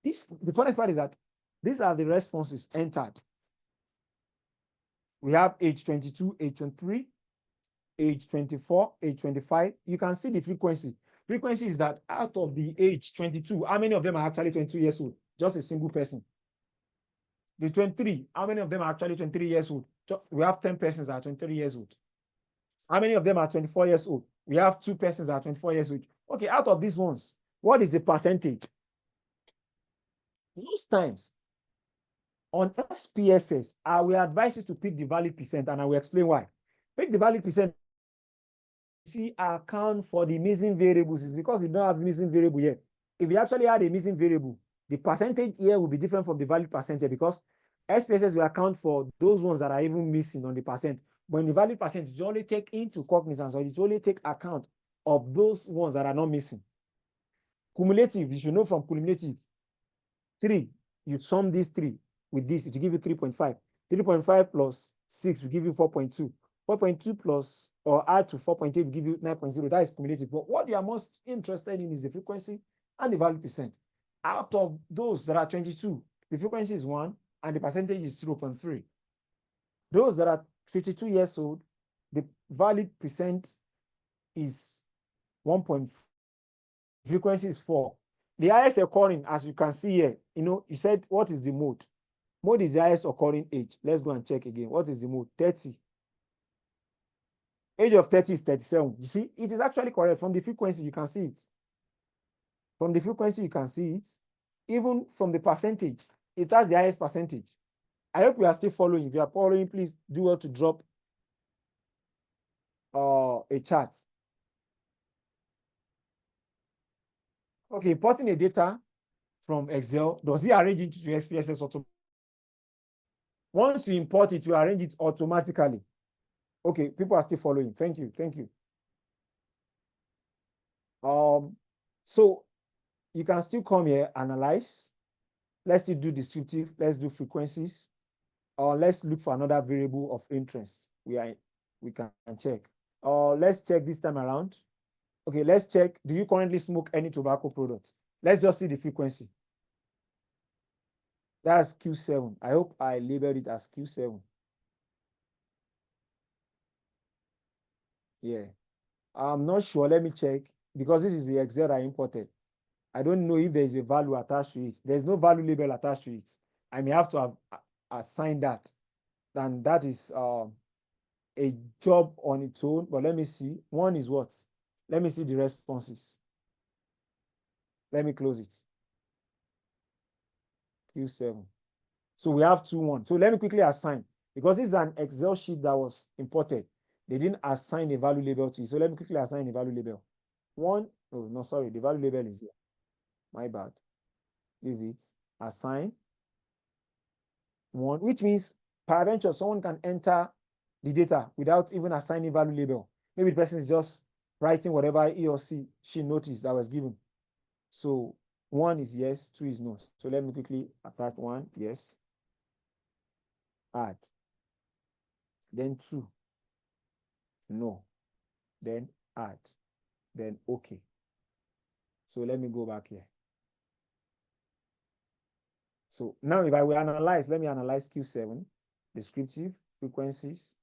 The funniest part is that these are the responses entered. We have age 22, age 23, age 24, age 25. You can see the frequency. Frequency is that out of the age 22, how many of them are actually 22 years old? Just a single person. The 23, how many of them are actually 23 years old? We have 10 persons that are 23 years old. How many of them are 24 years old? We have 2 persons that are 24 years old. Okay, out of these ones, what is the percentage? Most times, on SPSS, I will advise you to pick the valid percent, and I will explain why. Pick the valid percent. See, account for the missing variables is because we don't have missing variable here. If we actually had a missing variable, the percentage here will be different from the valid percentage because SPSS will account for those ones that are even missing on the percent. But in the valid percentage, you only take into cognizance or you only take account of those ones that are not missing. Cumulative, you should know from cumulative. 3, you sum these 3 with this, it will give you 3.5. 3.5 plus 6 will give you 4.2. 4.2 plus or add to 4.8 will give you 9.0. That is cumulative. But what you are most interested in is the frequency and the valid percent. Out of those that are 22, the frequency is 1 and the percentage is 0.3. Those that are 52 years old, the valid percent is 1.4. Frequency is 4. The highest occurring, as you can see here, you said, what is the mode? Mode is the highest occurring age. Let's go and check again. What is the mode? 30. Age of 30 is 37. You see, it is actually correct. From the frequency, you can see it. From the frequency, you can see it. even from the percentage, it has the highest percentage. I hope you are still following. If you are following, please do well to drop a chart. Okay, importing a data from Excel, does it arrange it to SPSS automatically? Once you import it, you arrange it automatically. Okay, people are still following. Thank you. Thank you. So you can still come here, analyze. Let's still do descriptive. Let's do frequencies. Or let's look for another variable of interest. We can check. Let's check this time around. Okay, let's check. Do you currently smoke any tobacco products? Let's just see the frequency. That's Q7. I hope I labeled it as Q7. Yeah. I'm not sure. Let me check because this is the Excel I imported. I don't know if there's a value attached to it. There's no value label attached to it. I may have to have assigned that. And that is a job on its own. But let me see. One is what? Let me see the responses. Let me close it. Q7. So we have 2-1. So let me quickly assign, because this is an Excel sheet that was imported. They didn't assign a value label to it. So let me quickly assign a value label. Oh, no, sorry. The value label is here. My bad. This is it. Assign 1, which means peradventure someone can enter the data without even assigning value label. Maybe the person is just writing whatever he or she noticed that was given. So 1 is yes, 2 is no. So let me quickly attach 1, yes. Add. Then 2, no. Then add. Then okay. So let me go back here. So now if I will analyze, let me analyze Q7, descriptive, frequencies.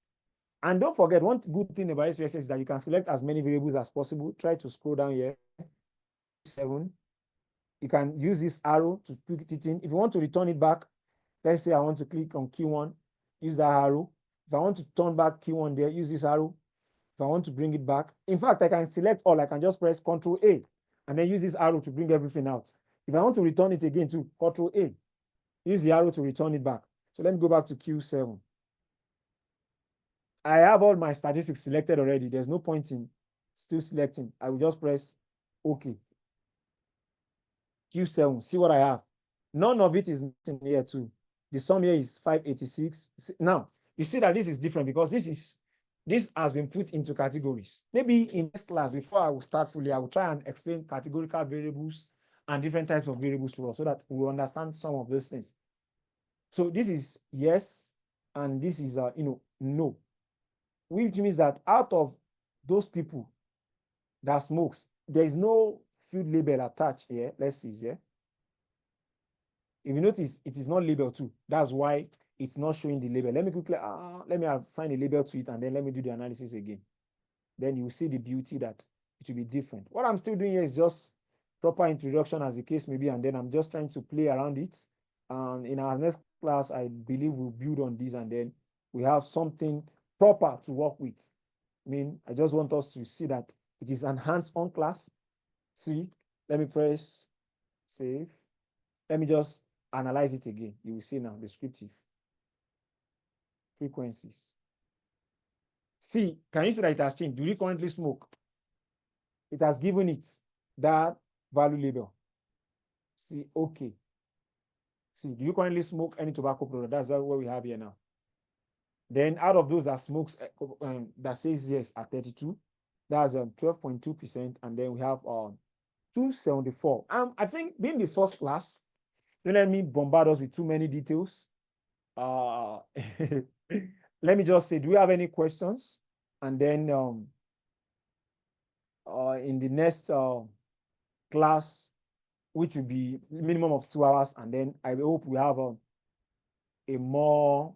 And don't forget, one good thing about SPSS is that you can select as many variables as possible. Try to scroll down here. 7. You can use this arrow to put it in. If you want to return it back, let's say I want to click on Q1, use that arrow. If I want to turn back Q1 there, use this arrow. If I want to bring it back, in fact, I can select all. I can just press Ctrl A and then use this arrow to bring everything out. If I want to return it again to Ctrl A, use the arrow to return it back. So let me go back to Q7. I have all my statistics selected already. There's no point in still selecting. I will just press OK. Q7, see what I have. None of it is in here too. The sum here is 586. Now, you see that this is different because this has been put into categories. Maybe in this class, before I will start fully, I will try and explain categorical variables and different types of variables to us so that we understand some of those things. So this is yes, and this is no, which means that out of those people that smokes, there is no field label attached here. Let's see here. If you notice, it is not labeled too. That's why it's not showing the label. Let me quickly, let me assign a label to it and then let me do the analysis again. Then you will see the beauty that it will be different. What I'm still doing here is just proper introduction as the case may be, and then I'm just trying to play around it. In our next class, I believe we'll build on this and then we have something proper to work with. I mean, I just want us to see that it is an hands-on class. See, let me press save. Let me just analyze it again. You will see now, descriptive. Frequencies. See, can you see that it has changed? Do you currently smoke? It has given it that value label. See, okay. See, do you currently smoke any tobacco product? That's what we have here now. Then out of those that smokes, that says yes at 32, that's 12.2%. And then we have 274. I think being the first class, don't let me bombard us with too many details. Let me just say, do we have any questions? And then in the next class, which will be minimum of 2 hours, and then I hope we have a more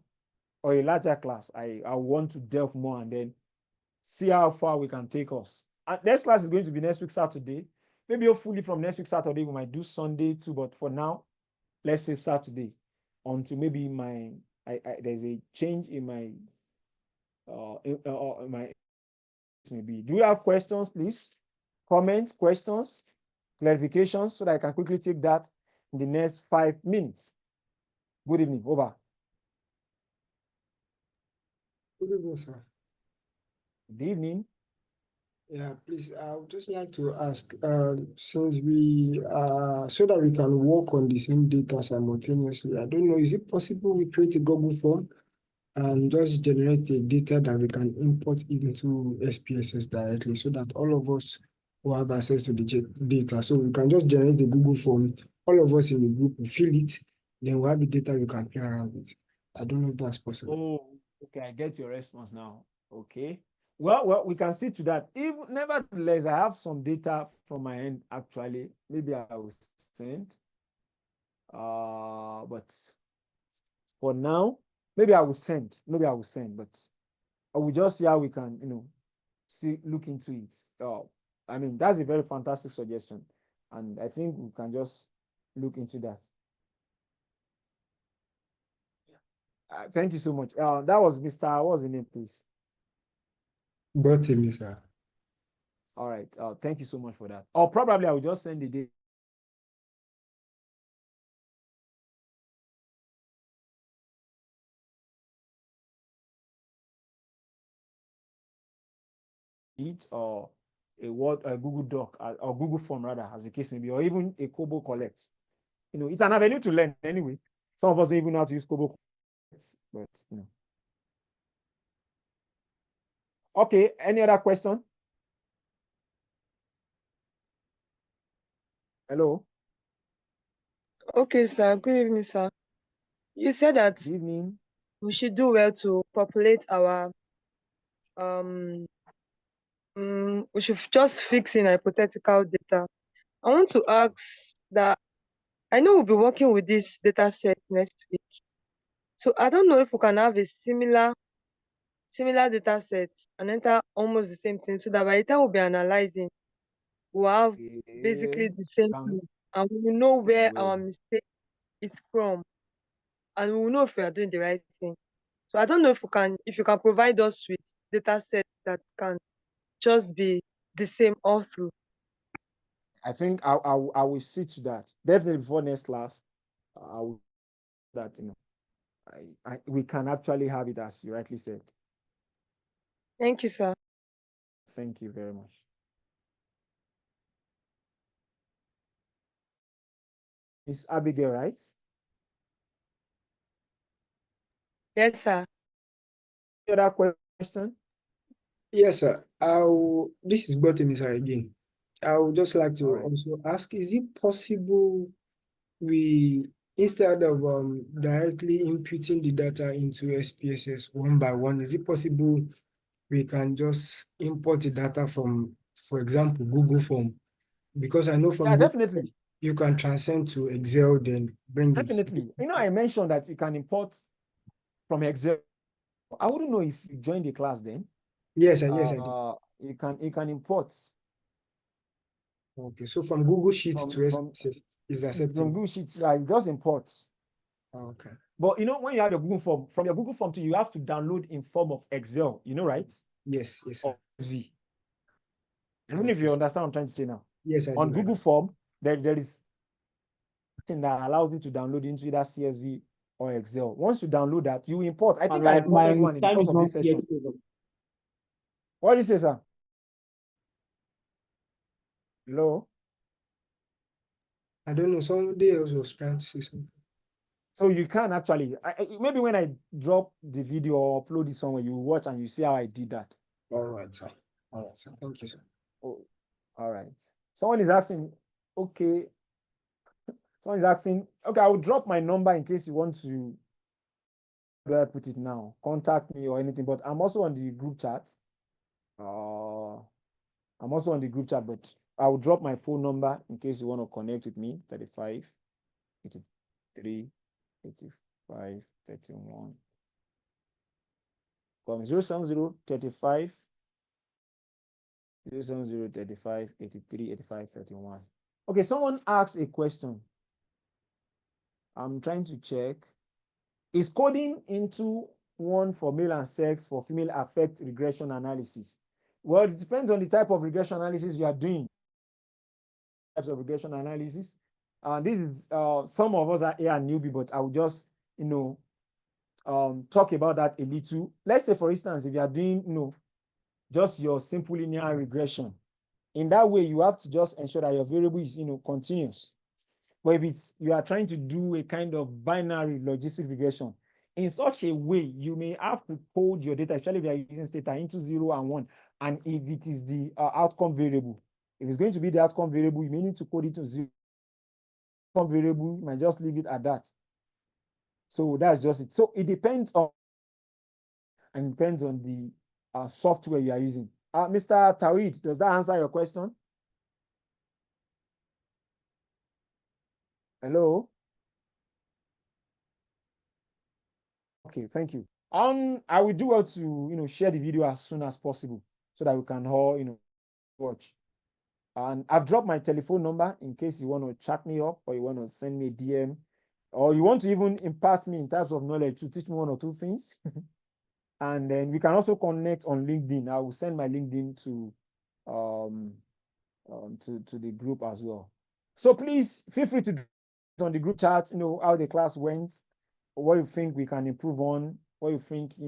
or a larger class. I want to delve more and then see how far we can take us. Next class is going to be next week Saturday. Maybe hopefully from next week Saturday we might do Sunday too, but for now, let's say Saturday until maybe there's a change in my maybe. Do you have questions, please? Comments, questions, clarifications, so that I can quickly take that. in the next 5 minutes. Good evening. Over. Good evening, sir. Good evening. Yeah, please, I would just like to ask, since we so that we can work on the same data simultaneously, I don't know, is it possible we create a Google form and just generate a data that we can import into SPSS directly so that all of us will have access to the data? So we can just generate the Google form, all of us in the group will fill it, then we'll have the data we can play around with. I don't know if that's possible. Oh, okay. I get your response now. Okay. Well, we can see to that. Even nevertheless, I have some data from my end actually. Maybe I will send. But for now, maybe I will send. Maybe I will send, but I will just see how we can, look into it. I mean, that's a very fantastic suggestion, and I think we can just look into that. Thank you so much. That was Mr. What's the name, please? Got it, sir. All right. Thank you so much for that. Or probably I will just send the date. Or a Google Doc or Google Form rather, as the case may be, or even a Kobo Collect. It's an avenue to learn anyway. Some of us don't even know how to use Kobo Collect, but Okay. Any other question? Hello. Okay, sir. Good evening, sir. You said that Good evening. we should do well to populate our we should just fix in hypothetical data. I want to ask that I know we'll be working with this data set next week. So I don't know if we can have a similar data set and enter almost the same thing so that by the time we'll be analyzing, we'll have basically the same thing and we will know where our mistake is from and we will know if we are doing the right thing. So I don't know if you can provide us with data sets that can just be the same all through. I think I will see to that. Definitely before next class, I will that we can actually have it as you rightly said. Thank you, sir. Thank you very much. Miss Abigail, right? Yes, sir. Any other question? Yes, sir. This is Bottom sir again. I would just like to also ask, is it possible we, instead of directly inputting the data into SPSS one by one, is it possible we can just import the data from, for example, Google Form? Because I know from Yeah, Google, definitely. you can transcend to Excel, then bring it. Definitely. I mentioned that you can import from Excel. I wouldn't know if you joined the class then. Yes, sir. Yes, I do. You can import. Okay, so from Google Sheets to SPSS is acceptable. From Google Sheets, you just import. Okay. But when you have your Google Form, from your Google Form too, you have to download in form of Excel, right? Yes, yes, sir. Or SV. I don't know if you understand what I'm trying to say now. Yes, I do. On Google Form, there is something that allows you to download into either CSV or Excel. Once you download that, you import. I think I imported one in the course of this session. What do you say, sir? Hello? I don't know. Somebody else was trying to say something. So you can actually, maybe when I drop the video or upload it somewhere, you watch and you see how I did that. All right, sir. All right, sir. Thank you, sir. Oh, all right. Someone is asking, okay. Someone is asking, okay, I will drop my number in case you want to, where do I put it now? Contact me or anything, but I'm also on the group chat. But I will drop my phone number in case you want to connect with me, 35 83 85 31. 070 35 070 35 83 85 31. Okay, someone asked a question. I'm trying to check. Is coding into one for male and sex for female affect regression analysis? Well, it depends on the type of regression analysis you are doing. Types of regression analysis. This is some of us are here newbie, but I will just, talk about that a little. Let's say, for instance, if you are doing, just your simple linear regression, in that way, you have to just ensure that your variable is, continuous. But if you are trying to do a kind of binary logistic regression, in such a way, you may have to code your data, especially if you are using data, into 0 and 1. And if it is the outcome variable, if it's going to be the outcome variable, you may need to code it to 0. Outcome variable, you might just leave it at that. So that's just it. So it depends on the software you are using. Mr. Tawid, does that answer your question? Hello? Okay, thank you. I will do well to share the video as soon as possible so that we can all watch. And I've dropped my telephone number in case you want to chat me up or you want to send me a DM or you want to even impart me in terms of knowledge to teach me one or two things. And then we can also connect on LinkedIn. I will send my LinkedIn to the group as well. So please feel free to on the group chat, how the class went, what you think we can improve on, what you think, I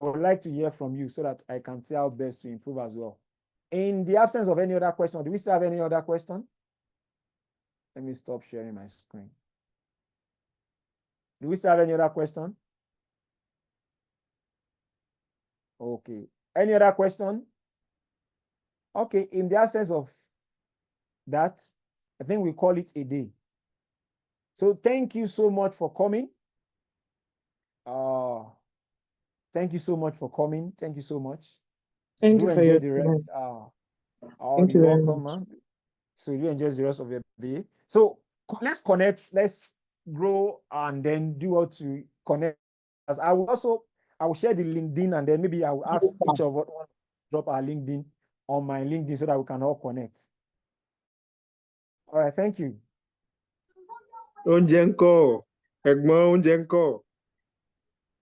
would like to hear from you so that I can see how best to improve as well. In the absence of any other question, do we still have any other question? Let me stop sharing my screen. Do we still have any other question? Okay. Any other question? Okay. In the absence of that, I think we call it a day. So thank you so much for coming. Thank you so much for coming. Thank you so much. Thank Do you for enjoy your the time. rest. Thank you You're very welcome, much. man. So you enjoy the rest of your day. So let's connect, let's grow, and then do how to connect. As I will share the LinkedIn, and then maybe I will ask each of us to drop our LinkedIn on my LinkedIn so that we can all connect. All right, thank you. Oúnjẹ ńkọ́? Ẹ̀gbọ́n, oúnjẹ ńkọ́?